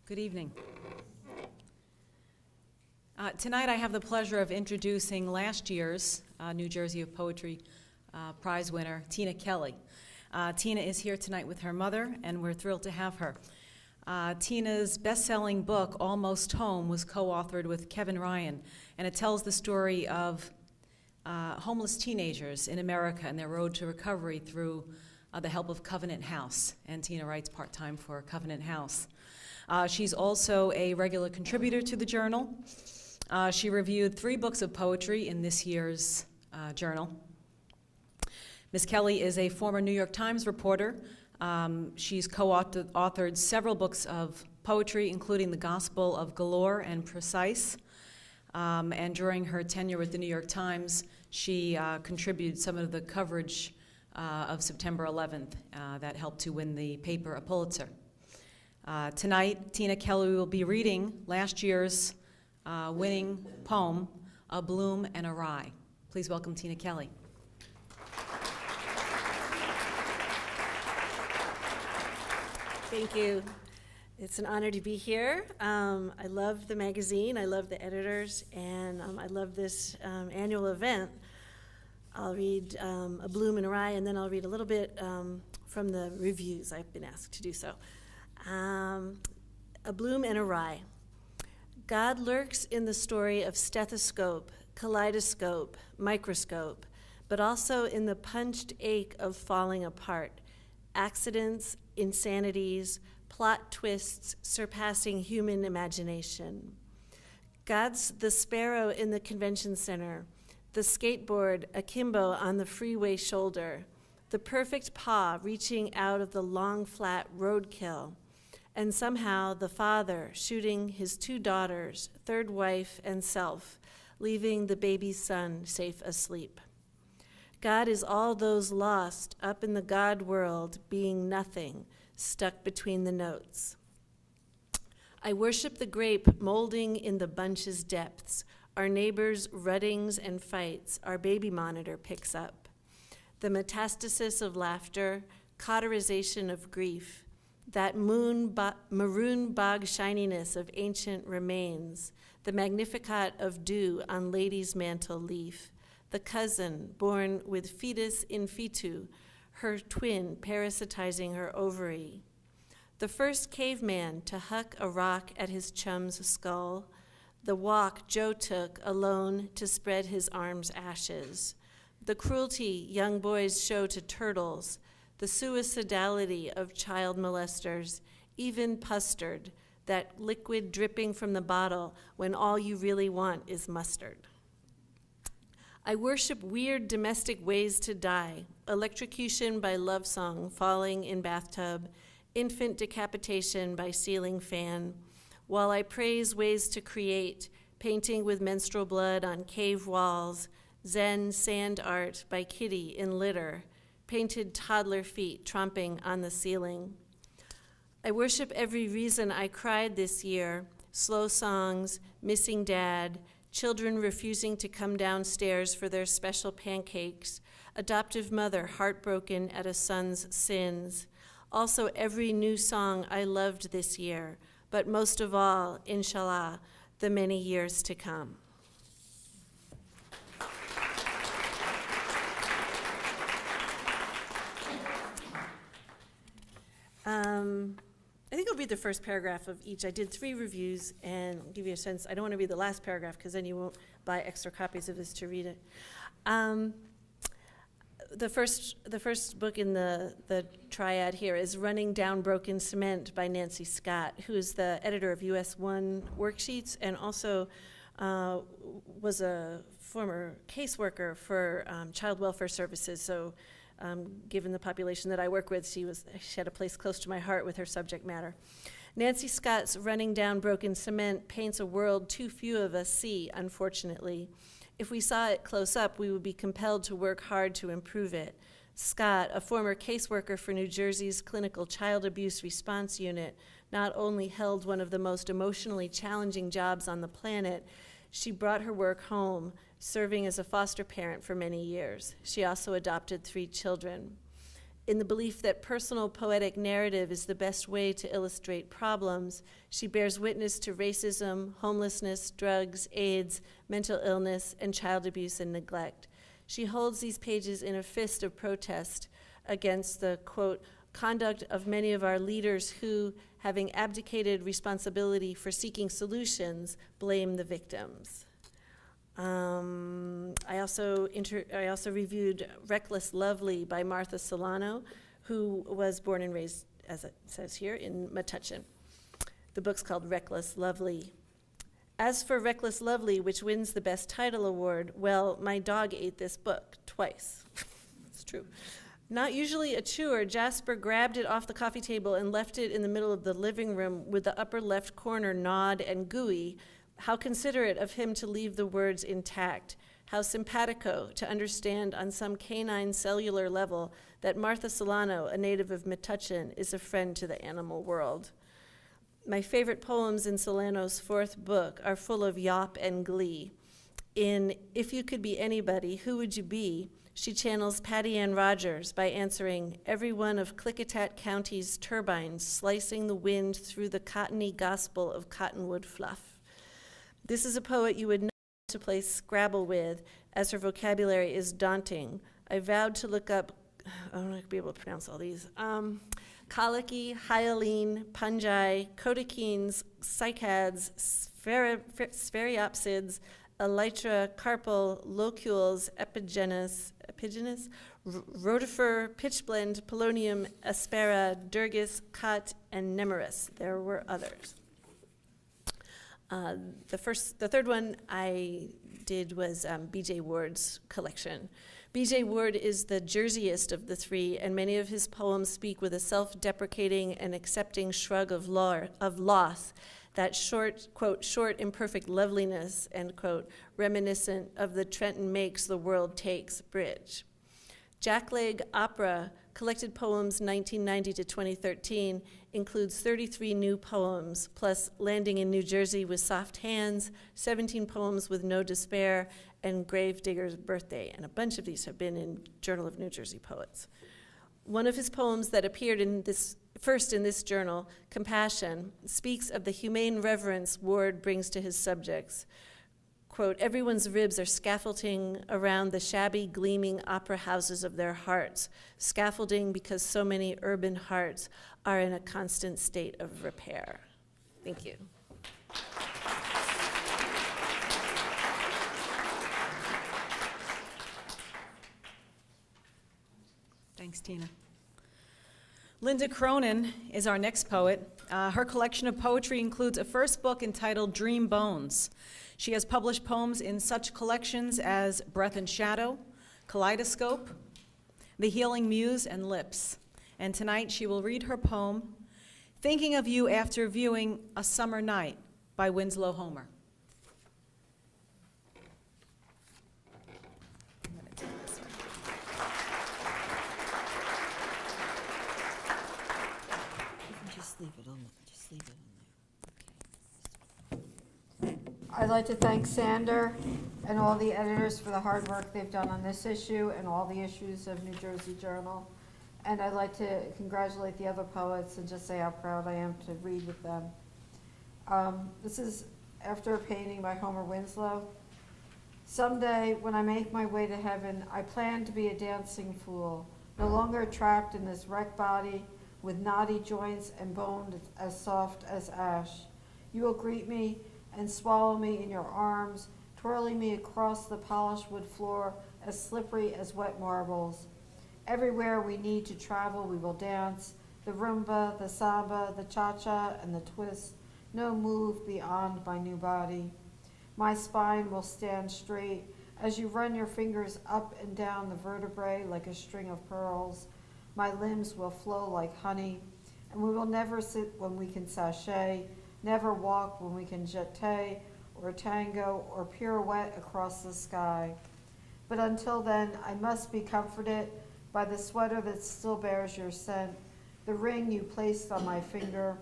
Good evening. Tonight I have the pleasure of introducing last year's New Jersey of Poetry Prize winner, Tina Kelly. Tina is here tonight with her mother, and we're thrilled to have her. Tina's best-selling book, Almost Home, was co-authored with Kevin Ryan, and it tells the story of homeless teenagers in America and their road to recovery through the help of Covenant House, and Tina writes part-time for Covenant House. She's also a regular contributor to the journal. She reviewed 3 books of poetry in this year's journal. Ms. Kelly is a former New York Times reporter. She's co-authored several books of poetry, including The Gospel of Galore and Precise. And during her tenure with the New York Times, she contributed some of the coverage of September 11th that helped to win the paper a Pulitzer. Tonight, Tina Kelly will be reading last year's winning poem, A Bloom and a Rye. Please welcome Tina Kelly. Thank you. It's an honor to be here. I love the magazine, I love the editors, and I love this annual event. I'll read A Bloom and a Rye, and then I'll read a little bit from the reviews. I've been asked to do so. A Bloom and a Rye. God lurks in the story of stethoscope, kaleidoscope, microscope, but also in the punched ache of falling apart, accidents, insanities, plot twists surpassing human imagination. God's the sparrow in the convention center, the skateboard akimbo on the freeway shoulder, the perfect paw reaching out of the long, flat roadkill, and somehow the father shooting his 2 daughters, 3rd wife, and self, leaving the baby son safe asleep. God is all those lost up in the God world, being nothing, stuck between the notes. I worship the grape molding in the bunch's depths, our neighbors' ruttings and fights, our baby monitor picks up. The metastasis of laughter, cauterization of grief, that maroon bog shininess of ancient remains, the Magnificat of dew on lady's mantle leaf, the cousin born with fetus in fetu, her twin parasitizing her ovary. The first caveman to huck a rock at his chum's skull, the walk Joe took alone to spread his arm's ashes, the cruelty young boys show to turtles, the suicidality of child molesters, even pustard, that liquid dripping from the bottle when all you really want is mustard. I worship weird domestic ways to die, electrocution by love song falling in bathtub, infant decapitation by ceiling fan, while I praise ways to create, painting with menstrual blood on cave walls, Zen sand art by Kitty in litter, painted toddler feet tromping on the ceiling. I worship every reason I cried this year, slow songs, missing dad, children refusing to come downstairs for their special pancakes, adoptive mother heartbroken at a son's sins. Also every new song I loved this year, but most of all, inshallah, the many years to come. I think I'll read the first paragraph of each. I did 3 reviews, and I'll give you a sense. I don't want to read the last paragraph because then you won't buy extra copies of this to read it. The first book in the triad here is Running Down Broken Cement by Nancy Scott, who is the editor of US 1 worksheets and also was a former caseworker for child welfare services. So given the population that I work with, she had a place close to my heart with her subject matter. Nancy Scott's Running Down Broken Cement paints a world too few of us see, unfortunately. If we saw it close up, we would be compelled to work hard to improve it. Scott, a former caseworker for New Jersey's Clinical Child Abuse Response Unit, not only held one of the most emotionally challenging jobs on the planet, she brought her work home, serving as a foster parent for many years. She also adopted 3 children. In the belief that personal poetic narrative is the best way to illustrate problems, she bears witness to racism, homelessness, drugs, AIDS, mental illness, and child abuse and neglect. She holds these pages in a fist of protest against the, quote, conduct of many of our leaders who, having abdicated responsibility for seeking solutions, blame the victims. I also reviewed Reckless Lovely by Martha Solano, who was born and raised, as it says here, in Metuchen. The book's called Reckless Lovely. As for Reckless Lovely, which wins the Best Title Award, well, my dog ate this book twice. It's true. Not usually a chewer, Jasper grabbed it off the coffee table and left it in the middle of the living room with the upper left corner gnawed and gooey. How considerate of him to leave the words intact. How simpatico to understand on some canine cellular level that Martha Solano, a native of Metuchen, is a friend to the animal world. My favorite poems in Solano's 4th book are full of yawp and glee. In If You Could Be Anybody, Who Would You Be? She channels Patty Ann Rogers by answering every one of Klickitat County's turbines slicing the wind through the cottony gospel of cottonwood fluff. This is a poet you would know to play Scrabble with, as her vocabulary is daunting. I vowed to look up, I'm not going to be able to pronounce all these, Colicky, Hyaline, Pungi, Codechenes, Cycads, Sphereopsids, Elytra, Carpal, Locules, Epigenus, Rotifer, Pitchblende, Polonium, Aspera, Durgus, Cot, and Nemeris. There were others. The third one I did was B.J. Ward's collection. B.J. Ward is the Jerseyest of the 3, and many of his poems speak with a self-deprecating and accepting shrug of loss, that short, quote, short imperfect loveliness, end quote, reminiscent of the Trenton Makes, the World Takes bridge. Jackleg Opera, collected poems 1990 to 2013, includes 33 new poems, plus Landing in New Jersey with Soft Hands, 17 poems with No Despair, and Gravedigger's Birthday. And a bunch of these have been in Journal of New Jersey Poets. One of his poems that appeared first in this journal, Compassion, speaks of the humane reverence Ward brings to his subjects. Quote, everyone's ribs are scaffolding around the shabby, gleaming opera houses of their hearts, scaffolding because so many urban hearts are in a constant state of repair. Thank you. Thanks, Tina. Linda Cronin is our next poet. Her collection of poetry includes a first book entitled Dream Bones. She has published poems in such collections as Breath and Shadow, Kaleidoscope, The Healing Muse, and Lips. And tonight she will read her poem, Thinking of You After Viewing a Summer Night by Winslow Homer. I'd like to thank Sander and all the editors for the hard work they've done on this issue and all the issues of New Jersey Journal. And I'd like to congratulate the other poets and just say how proud I am to read with them. This is after a painting by Homer Winslow. Someday, when I make my way to heaven, I plan to be a dancing fool, no longer trapped in this wrecked body with knotty joints and bones as soft as ash. You will greet me and swallow me in your arms, twirling me across the polished wood floor as slippery as wet marbles. Everywhere we need to travel, we will dance, the rumba, the samba, the cha-cha, and the twist, no move beyond my new body. My spine will stand straight as you run your fingers up and down the vertebrae like a string of pearls. My limbs will flow like honey, and we will never sit when we can sashay, never walk when we can jeté or tango or pirouette across the sky. But until then, I must be comforted by the sweater that still bears your scent, the ring you placed on my finger,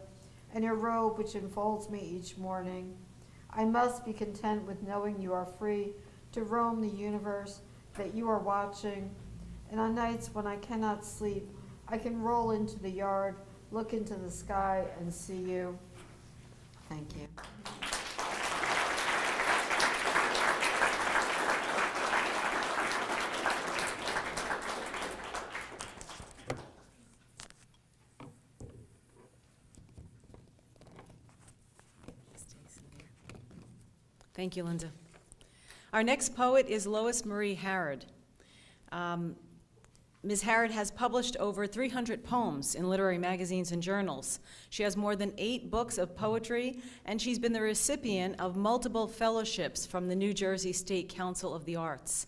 and your robe which enfolds me each morning. I must be content with knowing you are free to roam the universe, that you are watching. And on nights when I cannot sleep, I can roll into the yard, look into the sky, and see you. Thank you. Thank you, Linda. Our next poet is Lois Marie Harrod. Ms. Harrod has published over 300 poems in literary magazines and journals. She has more than 8 books of poetry, and she's been the recipient of multiple fellowships from the New Jersey State Council of the Arts.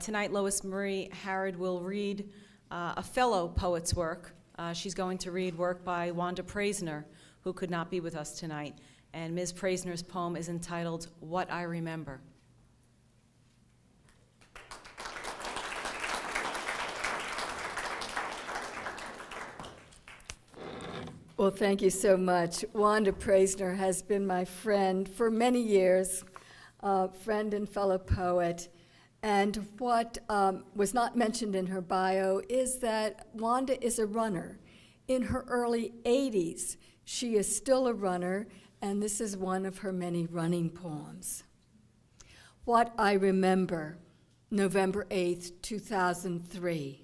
Tonight, Lois Marie Harrod will read a fellow poet's work. She's going to read work by Wanda Praisner, who could not be with us tonight. And Ms. Praisner's poem is entitled, What I Remember. Well, thank you so much. Wanda Praisner has been my friend for many years, friend and fellow poet. And what was not mentioned in her bio is that Wanda is a runner. In her early 80s, she is still a runner, and this is one of her many running poems. What I Remember, November 8th, 2003.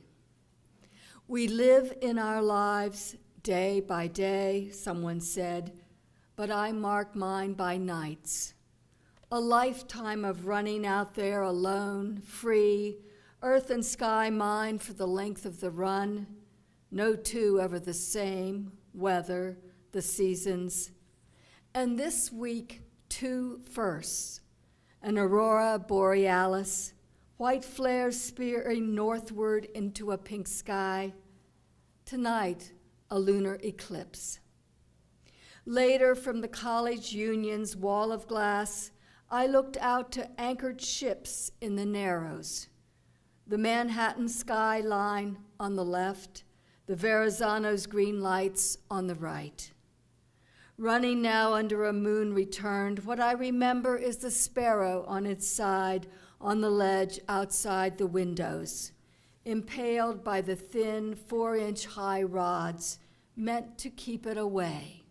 We live in our lives day by day, someone said, but I mark mine by nights. A lifetime of running out there alone, free, earth and sky mine for the length of the run, no two ever the same, weather, the seasons. And this week, 2 firsts, an aurora borealis, white flares spearing northward into a pink sky. Tonight, a lunar eclipse. Later, from the college union's wall of glass, I looked out to anchored ships in the Narrows. The Manhattan skyline on the left, the Verrazano's green lights on the right. Running now under a moon returned, what I remember is the sparrow on its side on the ledge outside the windows, impaled by the thin 4-inch high rods meant to keep it away.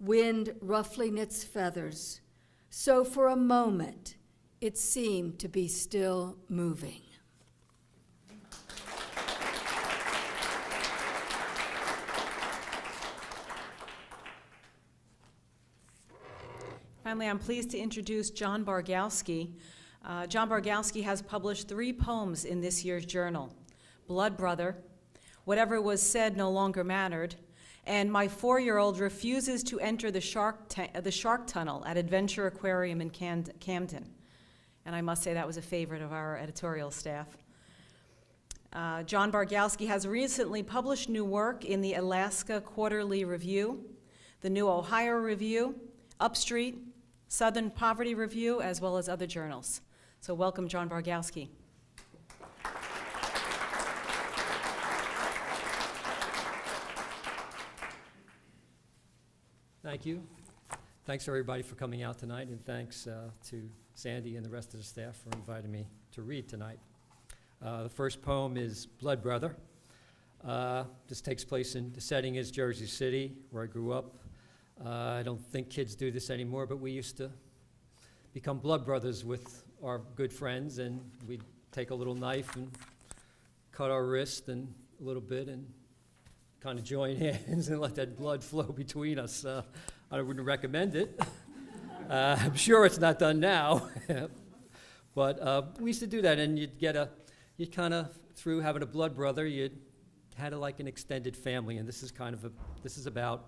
Wind ruffling its feathers, so for a moment it seemed to be still moving. Finally, I'm pleased to introduce John Bargalski. John Bargalski has published 3 poems in this year's journal: Blood Brother, Whatever Was Said No Longer Mattered, and My 4-Year-Old Refuses to Enter the Shark Tunnel at Adventure Aquarium in Camden. And I must say that was a favorite of our editorial staff. John Bargalski has recently published new work in the Alaska Quarterly Review, the New Ohio Review, Upstreet, Southern Poverty Review, as well as other journals. So welcome, John Bargalski. Thank you. Thanks, everybody, for coming out tonight, and thanks to Sandy and the rest of the staff for inviting me to read tonight. The first poem is Blood Brother. This takes place in, the setting is Jersey City, where I grew up. I don't think kids do this anymore, but we used to become blood brothers with our good friends, and we'd take a little knife and cut our wrist and a little bit and kind of join hands and let that blood flow between us. I wouldn't recommend it. I'm sure it's not done now. But we used to do that, and you'd kind of, through having a blood brother, you had like an extended family, and this is about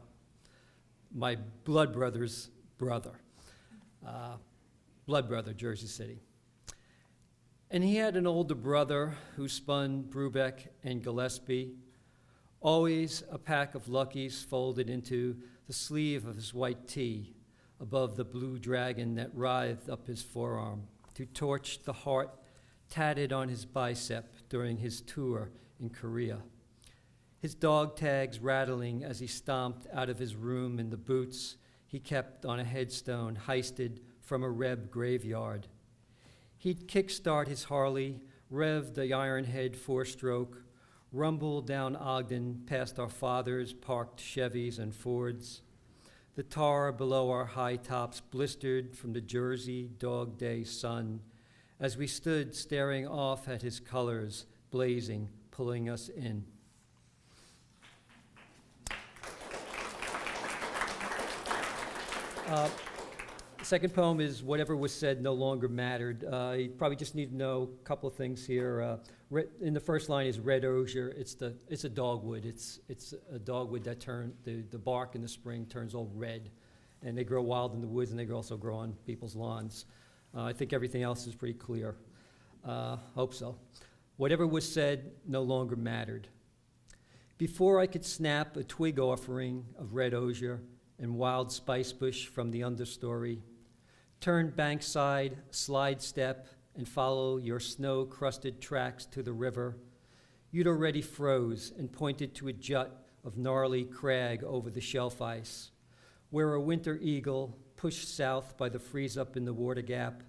my blood brother's brother, blood brother, Jersey City. And he had an older brother who spun Brubeck and Gillespie, always a pack of Luckies folded into the sleeve of his white tee above the blue dragon that writhed up his forearm to torch the heart tatted on his bicep during his tour in Korea. His dog tags rattling as he stomped out of his room in the boots he kept on a headstone heisted from a Reb graveyard. He'd kickstart his Harley, rev the Ironhead four-stroke, rumble down Ogden past our father's parked Chevys and Fords. The tar below our high tops blistered from the Jersey dog day sun as we stood staring off at his colors blazing, pulling us in. The second poem is Whatever Was Said No Longer Mattered. You probably just need to know a couple of things here. In the first line is red osier. It's a dogwood. It's a dogwood that the bark in the spring turns all red, and they grow wild in the woods, and they also grow on people's lawns. I think everything else is pretty clear. Hope so. Whatever was said no longer mattered. Before I could snap a twig offering of red osier and wild spice bush from the understory, turn bankside, slide step, and follow your snow-crusted tracks to the river, you'd already froze and pointed to a jut of gnarly crag over the shelf ice, where a winter eagle, pushed south by the freeze-up in the water gap,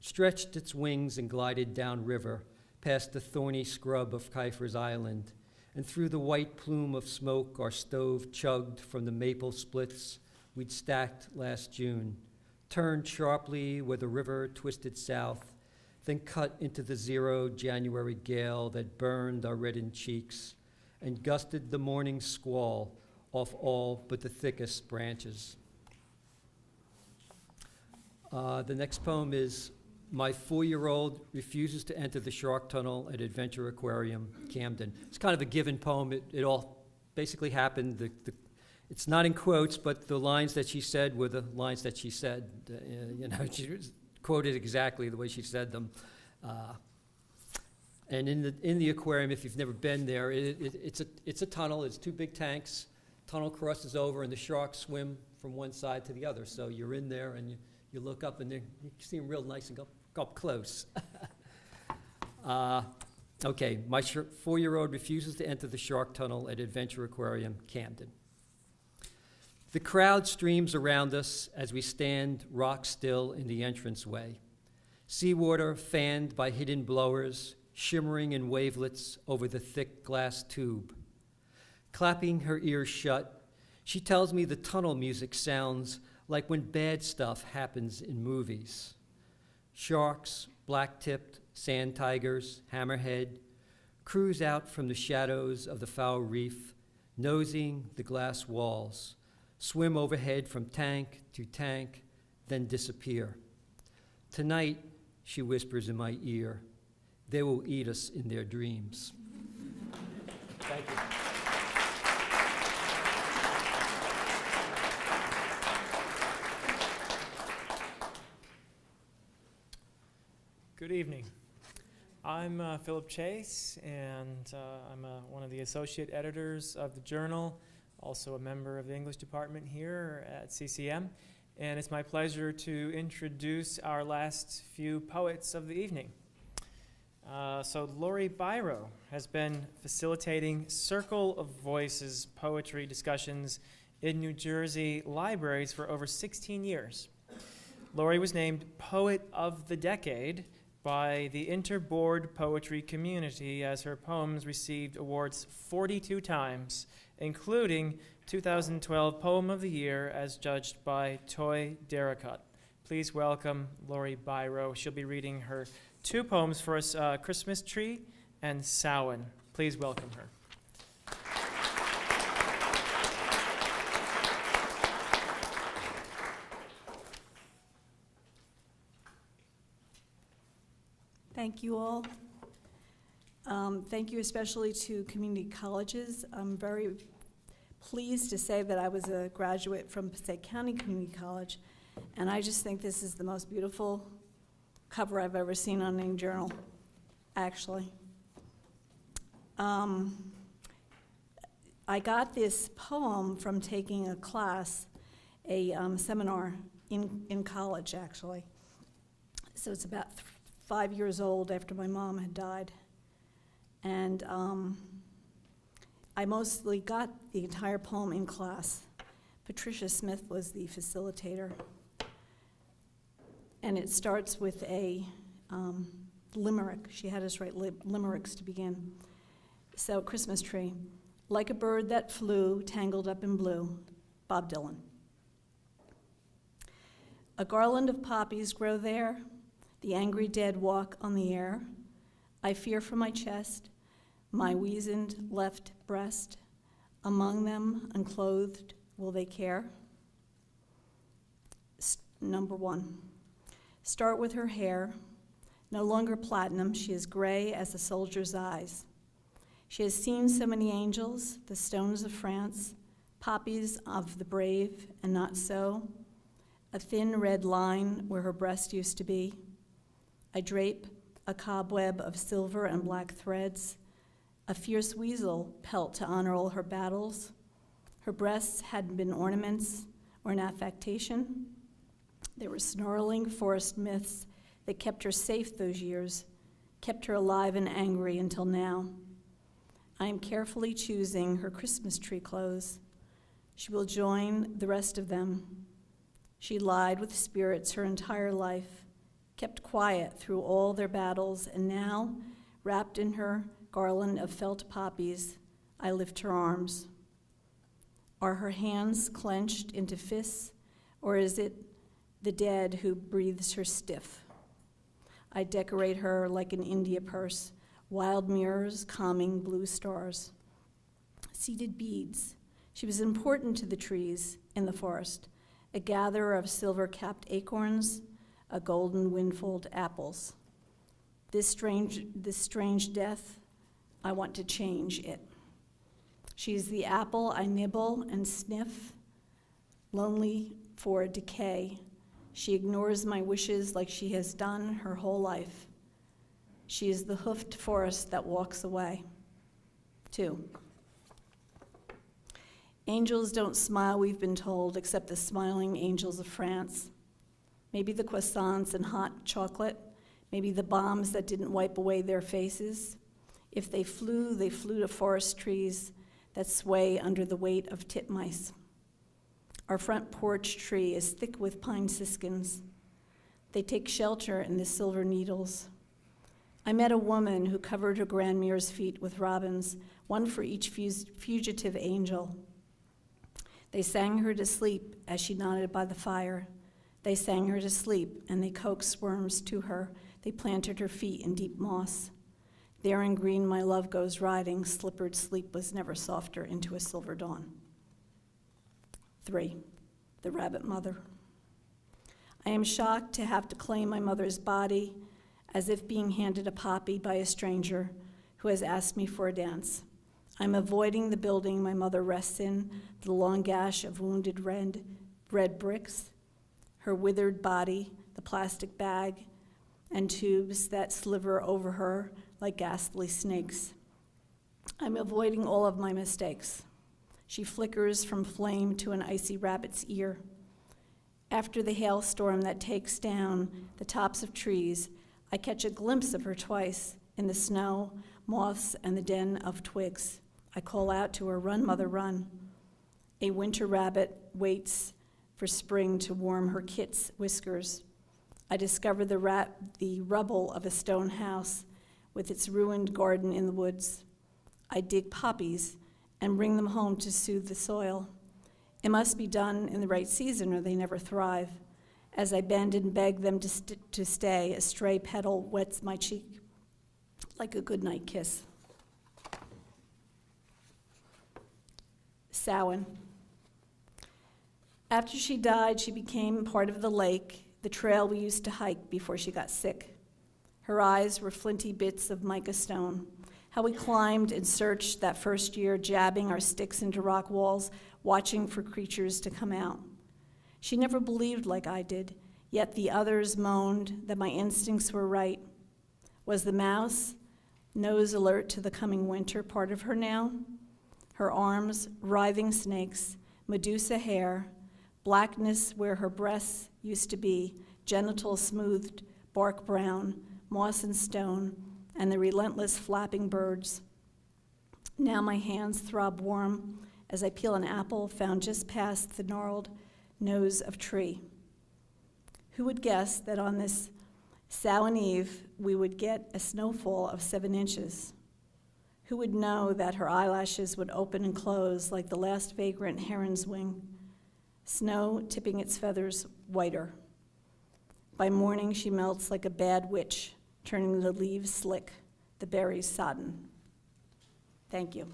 stretched its wings and glided downriver past the thorny scrub of Kiefer's Island, and through the white plume of smoke our stove chugged from the maple splits we'd stacked last June, turned sharply where the river twisted south, then cut into the zero January gale that burned our reddened cheeks and gusted the morning squall off all but the thickest branches. The next poem is My 4-Year-Old Refuses to Enter the Shark Tunnel at Adventure Aquarium, Camden. It's kind of a given poem. It all basically happened. It's not in quotes, but the lines that she said were the lines that she said. She was quoted exactly the way she said them. And in the aquarium, if you've never been there, it's a tunnel. It's 2 big tanks. Tunnel crosses over, and the sharks swim from one side to the other. So you're in there, and you look up, and you see them real nice and go up close. Okay, my 4-year-old refuses to enter the shark tunnel at Adventure Aquarium, Camden. The crowd streams around us as we stand rock still in the entranceway. Seawater fanned by hidden blowers, shimmering in wavelets over the thick glass tube. Clapping her ears shut, she tells me the tunnel music sounds like when bad stuff happens in movies. Sharks, black-tipped, sand tigers, hammerhead, cruise out from the shadows of the foul reef, nosing the glass walls, swim overhead from tank to tank, then disappear. Tonight, she whispers in my ear, they will eat us in their dreams. Thank you. Good evening. I'm Philip Chase, and I'm one of the associate editors of the Journal, also a member of the English department here at CCM, and it's my pleasure to introduce our last few poets of the evening. So Lori Biro has been facilitating Circle of Voices poetry discussions in New Jersey libraries for over 16 years. Lori was named Poet of the Decade by the Interboard Poetry Community as her poems received awards 42 times, including 2012 Poem of the Year as judged by Toy Darracott. Please welcome Lori Byro. She'll be reading her 2 poems for us, Christmas Tree and Samhain. Please welcome her. Thank you all. Thank you especially to community colleges. I'm very pleased to say that I was a graduate from Passaic County Community College, and I just think this is the most beautiful cover I've ever seen on any journal, actually. I got this poem from taking a class, a seminar in college, actually. So it's about 5 years old after my mom had died. And I mostly got the entire poem in class. Patricia Smith was the facilitator. And it starts with a limerick. She had us write limericks to begin. So, Christmas tree. Like a bird that flew, tangled up in blue. Bob Dylan. A garland of poppies grow there. The angry dead walk on the air. I fear for my chest, my weazened left breast. Among them, unclothed, will they care? Number 1. Start with her hair. No longer platinum, she is gray as a soldier's eyes. She has seen so many angels, the stones of France, poppies of the brave and not so, a thin red line where her breast used to be. I drape a cobweb of silver and black threads, a fierce weasel pelt to honor all her battles. Her breasts hadn't been ornaments or an affectation. They were snarling forest myths that kept her safe those years, kept her alive and angry until now. I am carefully choosing her Christmas tree clothes. She will join the rest of them. She lied with spirits her entire life, kept quiet through all their battles, and now, wrapped in her garland of felt poppies, I lift her arms. Are her hands clenched into fists, or is it the dead who breathes her stiff? I decorate her like an India purse, wild mirrors, calming blue stars. Seeded beads. She was important to the trees in the forest, a gatherer of silver-capped acorns, a golden windfold apples. This strange death, I want to change it. She's the apple I nibble and sniff, lonely for decay. She ignores my wishes like she has done her whole life. She is the hoofed forest that walks away. 2. Angels don't smile, we've been told, except the smiling angels of France. Maybe the croissants and hot chocolate, maybe the bombs that didn't wipe away their faces. If they flew to forest trees that sway under the weight of titmice. Our front porch tree is thick with pine siskins. They take shelter in the silver needles. I met a woman who covered her grandmure's feet with robins, one for each fugitive angel. They sang her to sleep as she nodded by the fire. They sang her to sleep, and they coaxed worms to her. They planted her feet in deep moss. There in green my love goes riding, slippered sleep was never softer into a silver dawn. 3, the rabbit mother. I am shocked to have to claim my mother's body as if being handed a poppy by a stranger who has asked me for a dance. I'm avoiding the building my mother rests in, the long gash of wounded red bricks, her withered body, the plastic bag, and tubes that sliver over her like ghastly snakes. I'm avoiding all of my mistakes. She flickers from flame to an icy rabbit's ear. After the hailstorm that takes down the tops of trees, I catch a glimpse of her twice in the snow, moths, and the den of twigs. I call out to her, "Run, mother, run." A winter rabbit waits for spring to warm her kit's whiskers. I discover the rubble of a stone house with its ruined garden in the woods. I dig poppies and bring them home to soothe the soil. It must be done in the right season or they never thrive. As I bend and beg them to stay, a stray petal wets my cheek like a goodnight kiss. Samhain. After she died, she became part of the lake, the trail we used to hike before she got sick. Her eyes were flinty bits of mica stone. How we climbed and searched that first year, jabbing our sticks into rock walls, watching for creatures to come out. She never believed like I did, yet the others moaned that my instincts were right. Was the mouse, nose alert to the coming winter, part of her now? Her arms, writhing snakes, Medusa hair, blackness where her breasts used to be, genitals smoothed, bark brown, moss and stone, and the relentless flapping birds. Now my hands throb warm as I peel an apple found just past the gnarled nose of tree. Who would guess that on this Samhain Eve we would get a snowfall of 7 inches? Who would know that her eyelashes would open and close like the last vagrant heron's wing, snow tipping its feathers whiter. By morning she melts like a bad witch, turning the leaves slick, the berries sodden. Thank you.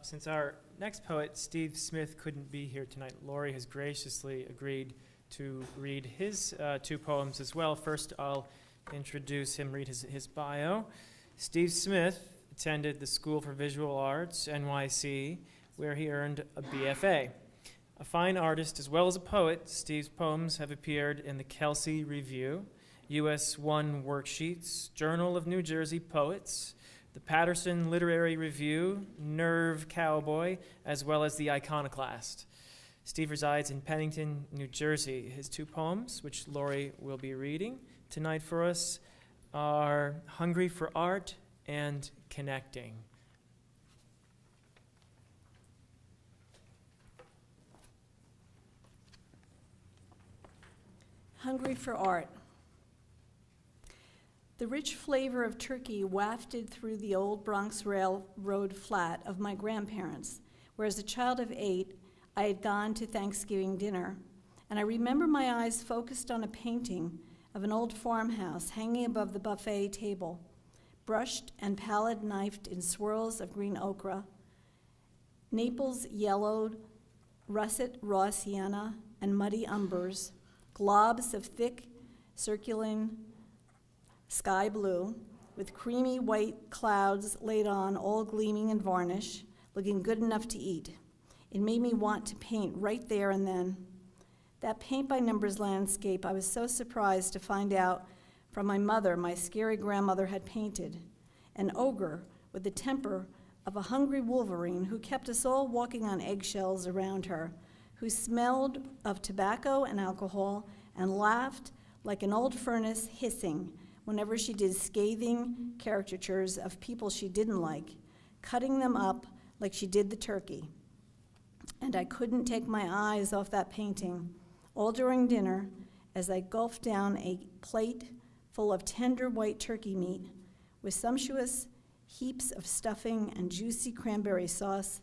Since our next poet, Steve Smith, couldn't be here tonight, Lori has graciously agreed to read his 2 poems as well. First, I'll introduce him, read his bio. Steve Smith attended the School for Visual Arts, NYC, where he earned a BFA. A fine artist as well as a poet, Steve's poems have appeared in the Kelsey Review, US 1 Worksheets, Journal of New Jersey Poets, the Patterson Literary Review, Nerve Cowboy, as well as the Iconoclast. Steve resides in Pennington, New Jersey. His 2 poems, which Lori will be reading tonight for us, are Hungry for Art and Connecting. Hungry for Art. The rich flavor of turkey wafted through the old Bronx Railroad flat of my grandparents, where as a child of 8, I had gone to Thanksgiving dinner, and I remember my eyes focused on a painting of an old farmhouse hanging above the buffet table, brushed and palette knifed in swirls of green okra, Naples yellowed, russet raw sienna, and muddy umbers, globs of thick, circulating sky blue, with creamy white clouds laid on, all gleaming in varnish, looking good enough to eat. It made me want to paint right there and then. That paint-by-numbers landscape I was so surprised to find out from my mother my scary grandmother had painted, an ogre with the temper of a hungry wolverine who kept us all walking on eggshells around her, who smelled of tobacco and alcohol and laughed like an old furnace hissing whenever she did scathing caricatures of people she didn't like, cutting them up like she did the turkey. And I couldn't take my eyes off that painting, all during dinner, as I gulped down a plate full of tender white turkey meat with sumptuous heaps of stuffing and juicy cranberry sauce,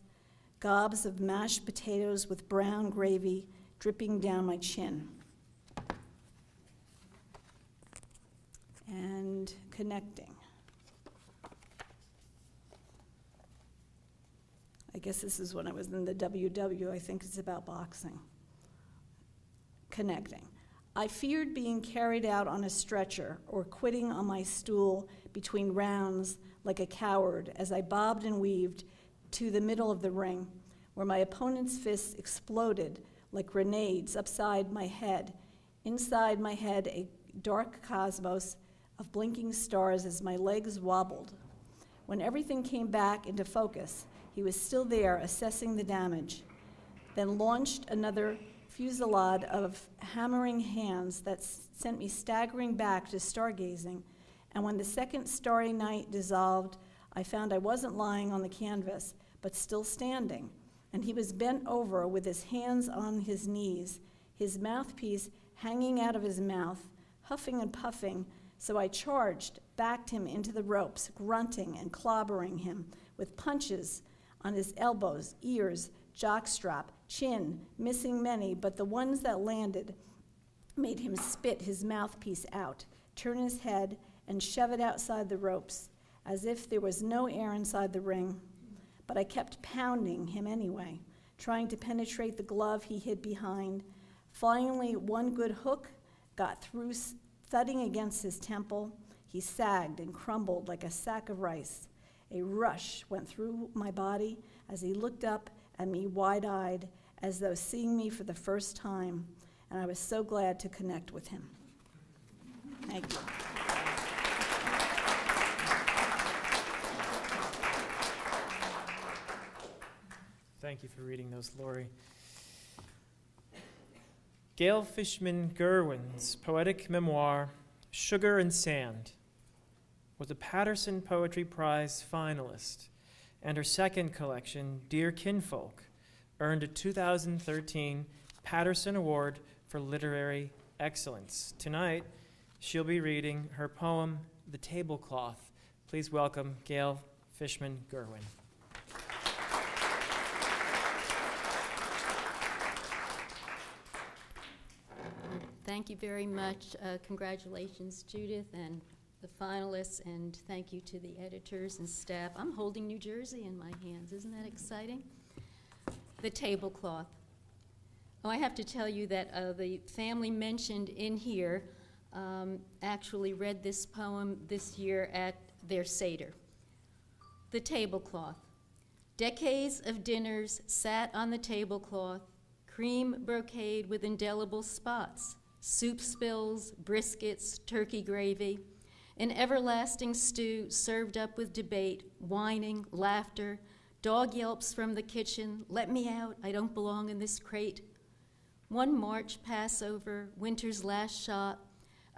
gobs of mashed potatoes with brown gravy dripping down my chin. And connecting. I guess this is when I was in the WW. I think it's about boxing. Connecting. I feared being carried out on a stretcher or quitting on my stool between rounds like a coward as I bobbed and weaved to the middle of the ring, where my opponent's fists exploded like grenades upside my head. Inside my head, a dark cosmos of blinking stars as my legs wobbled. When everything came back into focus, he was still there assessing the damage, then launched another fusillade of hammering hands that sent me staggering back to stargazing. And when the second starry night dissolved, I found I wasn't lying on the canvas, but still standing. And he was bent over with his hands on his knees, his mouthpiece hanging out of his mouth, huffing and puffing, so I charged, backed him into the ropes, grunting and clobbering him with punches on his elbows, ears, jockstrap, chin, missing many, but the ones that landed made him spit his mouthpiece out, turn his head, and shove it outside the ropes, as if there was no air inside the ring. But I kept pounding him anyway, trying to penetrate the glove he hid behind. Finally, one good hook got through, thudding against his temple. He sagged and crumbled like a sack of rice. A rush went through my body as he looked up at me wide-eyed, as though seeing me for the first time, and I was so glad to connect with him. Thank you. Thank you for reading those, Lori. Gail Fishman Gerwin's poetic memoir, Sugar and Sand, was a Patterson Poetry Prize finalist, and her second collection, Dear Kinfolk, earned a 2013 Patterson Award for Literary Excellence. Tonight, she'll be reading her poem, The Tablecloth. Please welcome Gail Fishman Gerwin. Thank you very much. Congratulations, Judith, and the finalists, and thank you to the editors and staff. I'm holding New Jersey in my hands. Isn't that exciting? The Tablecloth. Oh, I have to tell you that the family mentioned in here actually read this poem this year at their Seder. The Tablecloth. Decades of dinners sat on the tablecloth, cream brocade with indelible spots, soup spills, briskets, turkey gravy, an everlasting stew served up with debate, whining, laughter, dog yelps from the kitchen, let me out, I don't belong in this crate. One March Passover, winter's last shot,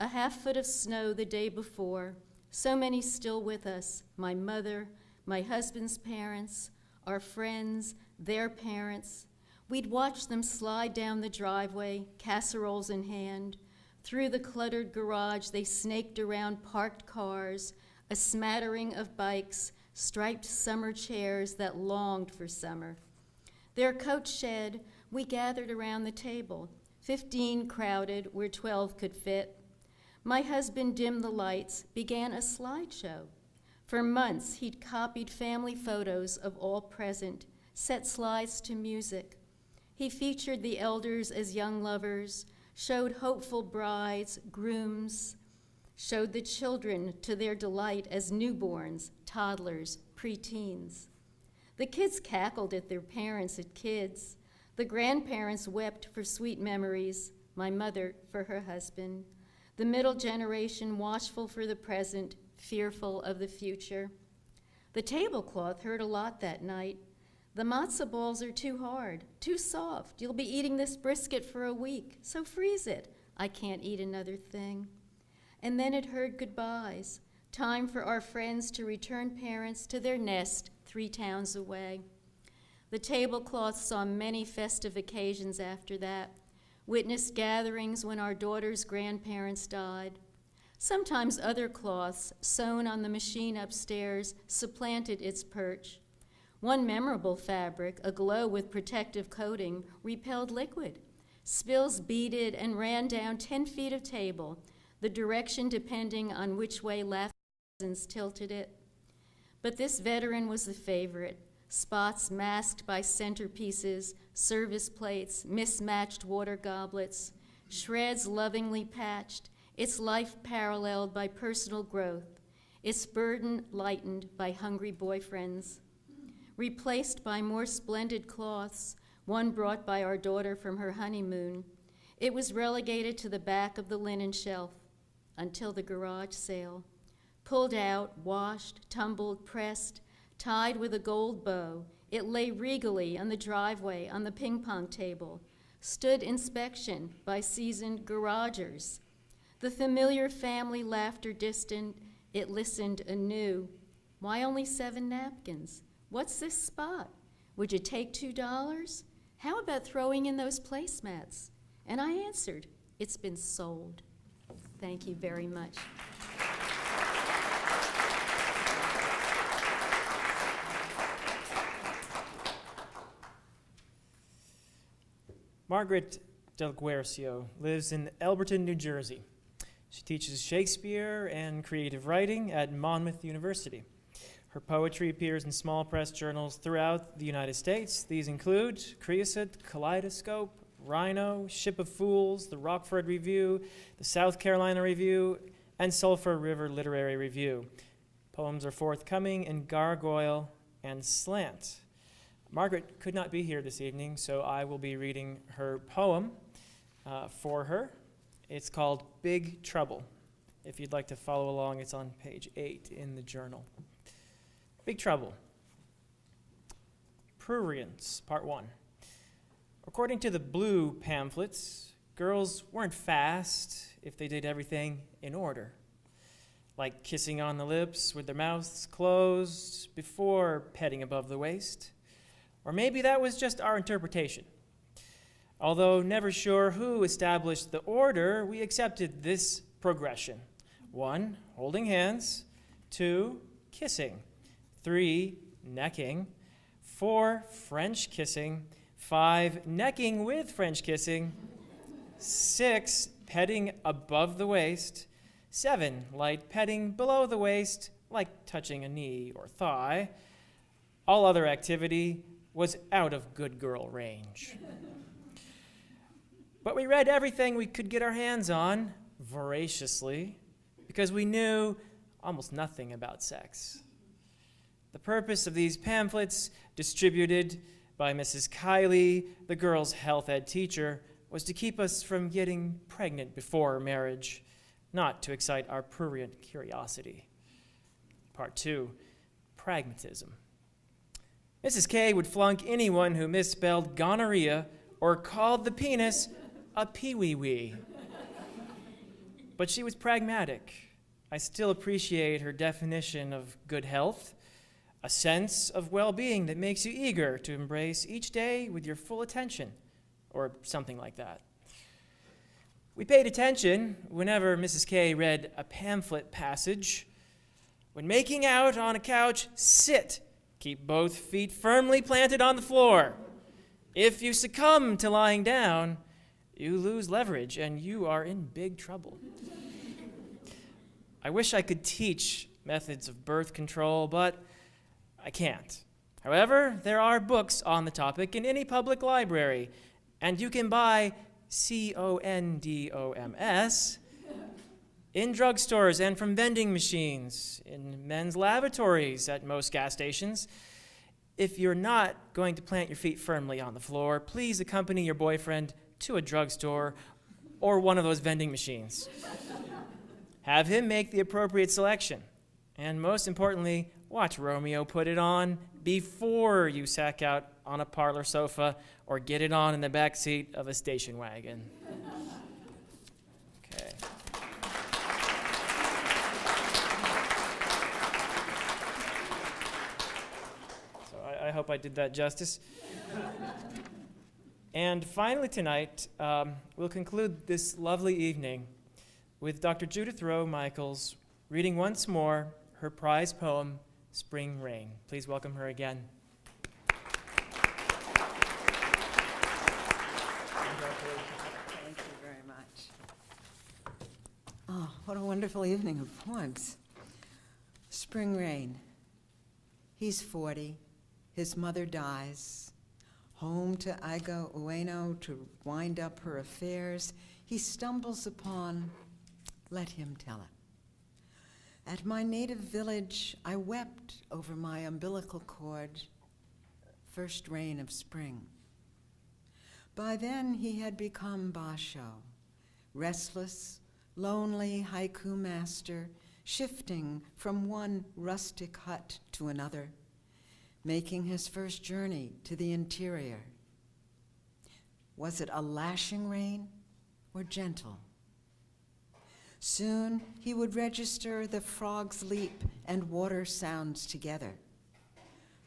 a half foot of snow the day before, so many still with us, my mother, my husband's parents, our friends, their parents. We'd watch them slide down the driveway, casseroles in hand. Through the cluttered garage, they snaked around parked cars, a smattering of bikes, striped summer chairs that longed for summer. Their coat shed, we gathered around the table, 15 crowded where 12 could fit. My husband dimmed the lights, began a slideshow. For months, he'd copied family photos of all present, set slides to music. He featured the elders as young lovers, showed hopeful brides, grooms, showed the children to their delight as newborns, toddlers, preteens. The kids cackled at their parents as kids. The grandparents wept for sweet memories, my mother for her husband. The middle generation watchful for the present, fearful of the future. The tablecloth heard a lot that night. The matzah balls are too hard, too soft. You'll be eating this brisket for a week, so freeze it. I can't eat another thing. And then it heard goodbyes, time for our friends to return parents to their nest 3 towns away. The tablecloth saw many festive occasions after that, witnessed gatherings when our daughter's grandparents died. Sometimes other cloths, sewn on the machine upstairs, supplanted its perch. One memorable fabric, aglow with protective coating, repelled liquid. Spills beaded and ran down 10 feet of table, the direction depending on which way laughing cousins tilted it. But this veteran was the favorite. Spots masked by centerpieces, service plates, mismatched water goblets, shreds lovingly patched, its life paralleled by personal growth, its burden lightened by hungry boyfriends. Replaced by more splendid cloths, one brought by our daughter from her honeymoon, it was relegated to the back of the linen shelf until the garage sale. Pulled out, washed, tumbled, pressed, tied with a gold bow, it lay regally on the driveway on the ping pong table, stood inspection by seasoned garagers. The familiar family laughter distant, it listened anew. Why only 7 napkins? What's this spot? Would you take $2? How about throwing in those placemats? And I answered, it's been sold. Thank you very much. Margaret Del Guercio lives in Elberton, New Jersey. She teaches Shakespeare and creative writing at Monmouth University. Her poetry appears in small press journals throughout the United States. These include Creosote, Kaleidoscope, Rhino, Ship of Fools, the Rockford Review, the South Carolina Review, and Sulphur River Literary Review. Poems are forthcoming in Gargoyle and Slant. Margaret could not be here this evening, so I will be reading her poem for her. It's called Big Trouble. If you'd like to follow along, it's on page 8 in the journal. Big Trouble. Prurience, Part 1. According to the blue pamphlets, girls weren't fast if they did everything in order, like kissing on the lips with their mouths closed before petting above the waist. Or maybe that was just our interpretation. Although never sure who established the order, we accepted this progression. 1, holding hands. 2, kissing. 3, necking. 4, French kissing. 5, necking with French kissing. 6, petting above the waist. 7, light petting below the waist, like touching a knee or thigh. All other activity was out of good girl range. But we read everything we could get our hands on voraciously because we knew almost nothing about sex. The purpose of these pamphlets, distributed by Mrs. Kiley, the girls' health ed teacher, was to keep us from getting pregnant before marriage, not to excite our prurient curiosity. Part 2, pragmatism. Mrs. K would flunk anyone who misspelled gonorrhea or called the penis a pee-wee-wee. But she was pragmatic. I still appreciate her definition of good health, a sense of well-being that makes you eager to embrace each day with your full attention, or something like that. We paid attention whenever Mrs. K read a pamphlet passage. When making out on a couch, sit. Keep both feet firmly planted on the floor. If you succumb to lying down, you lose leverage and you are in big trouble. I wish I could teach methods of birth control, but I can't. However, there are books on the topic in any public library, and you can buy condoms in drugstores and from vending machines, in men's lavatories at most gas stations. If you're not going to plant your feet firmly on the floor, please accompany your boyfriend to a drugstore or one of those vending machines. Have him make the appropriate selection. And most importantly, watch Romeo put it on before you sack out on a parlor sofa or get it on in the back seat of a station wagon. Okay. So I hope I did that justice. And finally tonight, we'll conclude this lovely evening with Dr. Judith Rowe Michaels reading once more her prize poem, Spring Rain. Please welcome her again. Thank you very much. Oh, what a wonderful evening of poems. Spring Rain. He's 40. His mother dies. Home to Aiga Ueno to wind up her affairs, he stumbles upon, let him tell it. At my native village, I wept over my umbilical cord, first rain of spring. By then, he had become Basho, restless, lonely haiku master, shifting from one rustic hut to another, making his first journey to the interior. Was it a lashing rain or gentle? Soon he would register the frog's leap and water sounds together.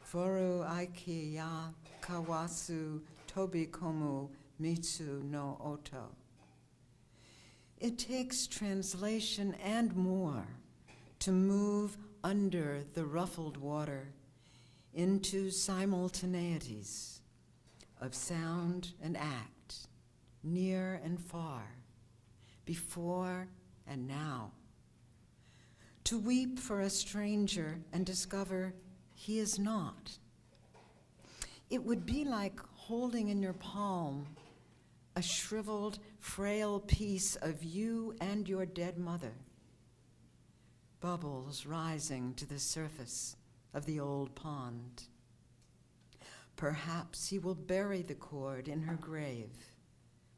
Foru aiki ya kawasu tobi komu mitsu no oto. It takes translation and more to move under the ruffled water into simultaneities of sound and act, near and far, before and now. To weep for a stranger and discover he is not. It would be like holding in your palm a shriveled, frail piece of you and your dead mother, bubbles rising to the surface of the old pond. Perhaps he will bury the cord in her grave,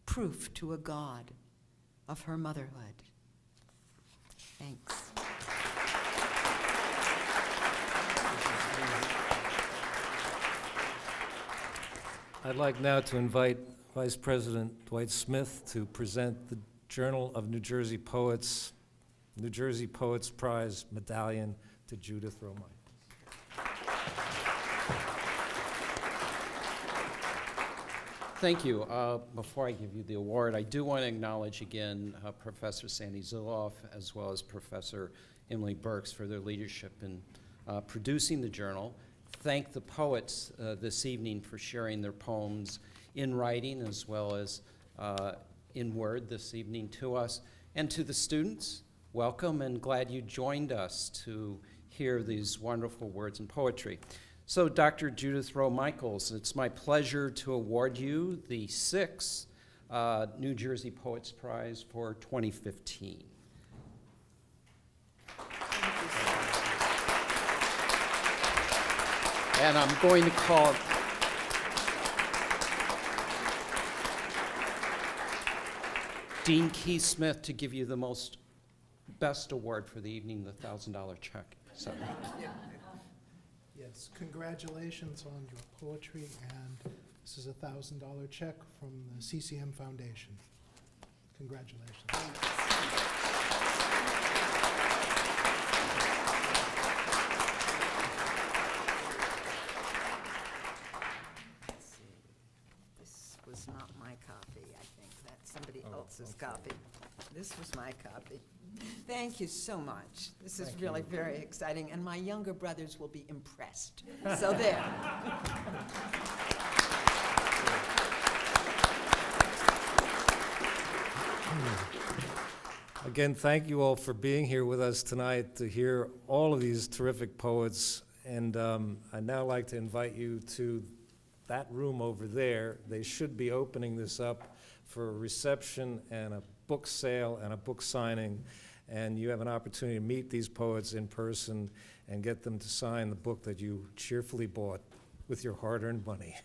proof to a god of her motherhood. Thanks. I'd like now to invite Vice President Dwight Smith to present the Journal of New Jersey Poets, New Jersey Poets Prize medallion to Judith Rowe Michaels. Thank you. Before I give you the award, I do want to acknowledge again Professor Sandy Zilloff as well as Professor Emily Burks for their leadership in producing the journal. Thank the poets this evening for sharing their poems in writing as well as in word this evening to us. And to the students, welcome and glad you joined us to hear these wonderful words and poetry. So Dr. Judith Rowe Michaels, it's my pleasure to award you the 6th New Jersey Poets Prize for 2015. And I'm going to call Dean Keith Smith to give you the best award for the evening, the $1,000 check. So. Yes, congratulations on your poetry, and this is a $1,000 check from the CCM Foundation. Congratulations. Was not my copy. I think that's somebody else's copy. This was my copy. Thank you so much. This is really very exciting, and my younger brothers will be impressed. So there. Again, thank you all for being here with us tonight to hear all of these terrific poets. And I'd now like to invite you to that room over there. They should be opening this up for a reception and a book sale and a book signing. And you have an opportunity to meet these poets in person and get them to sign the book that you cheerfully bought with your hard-earned money.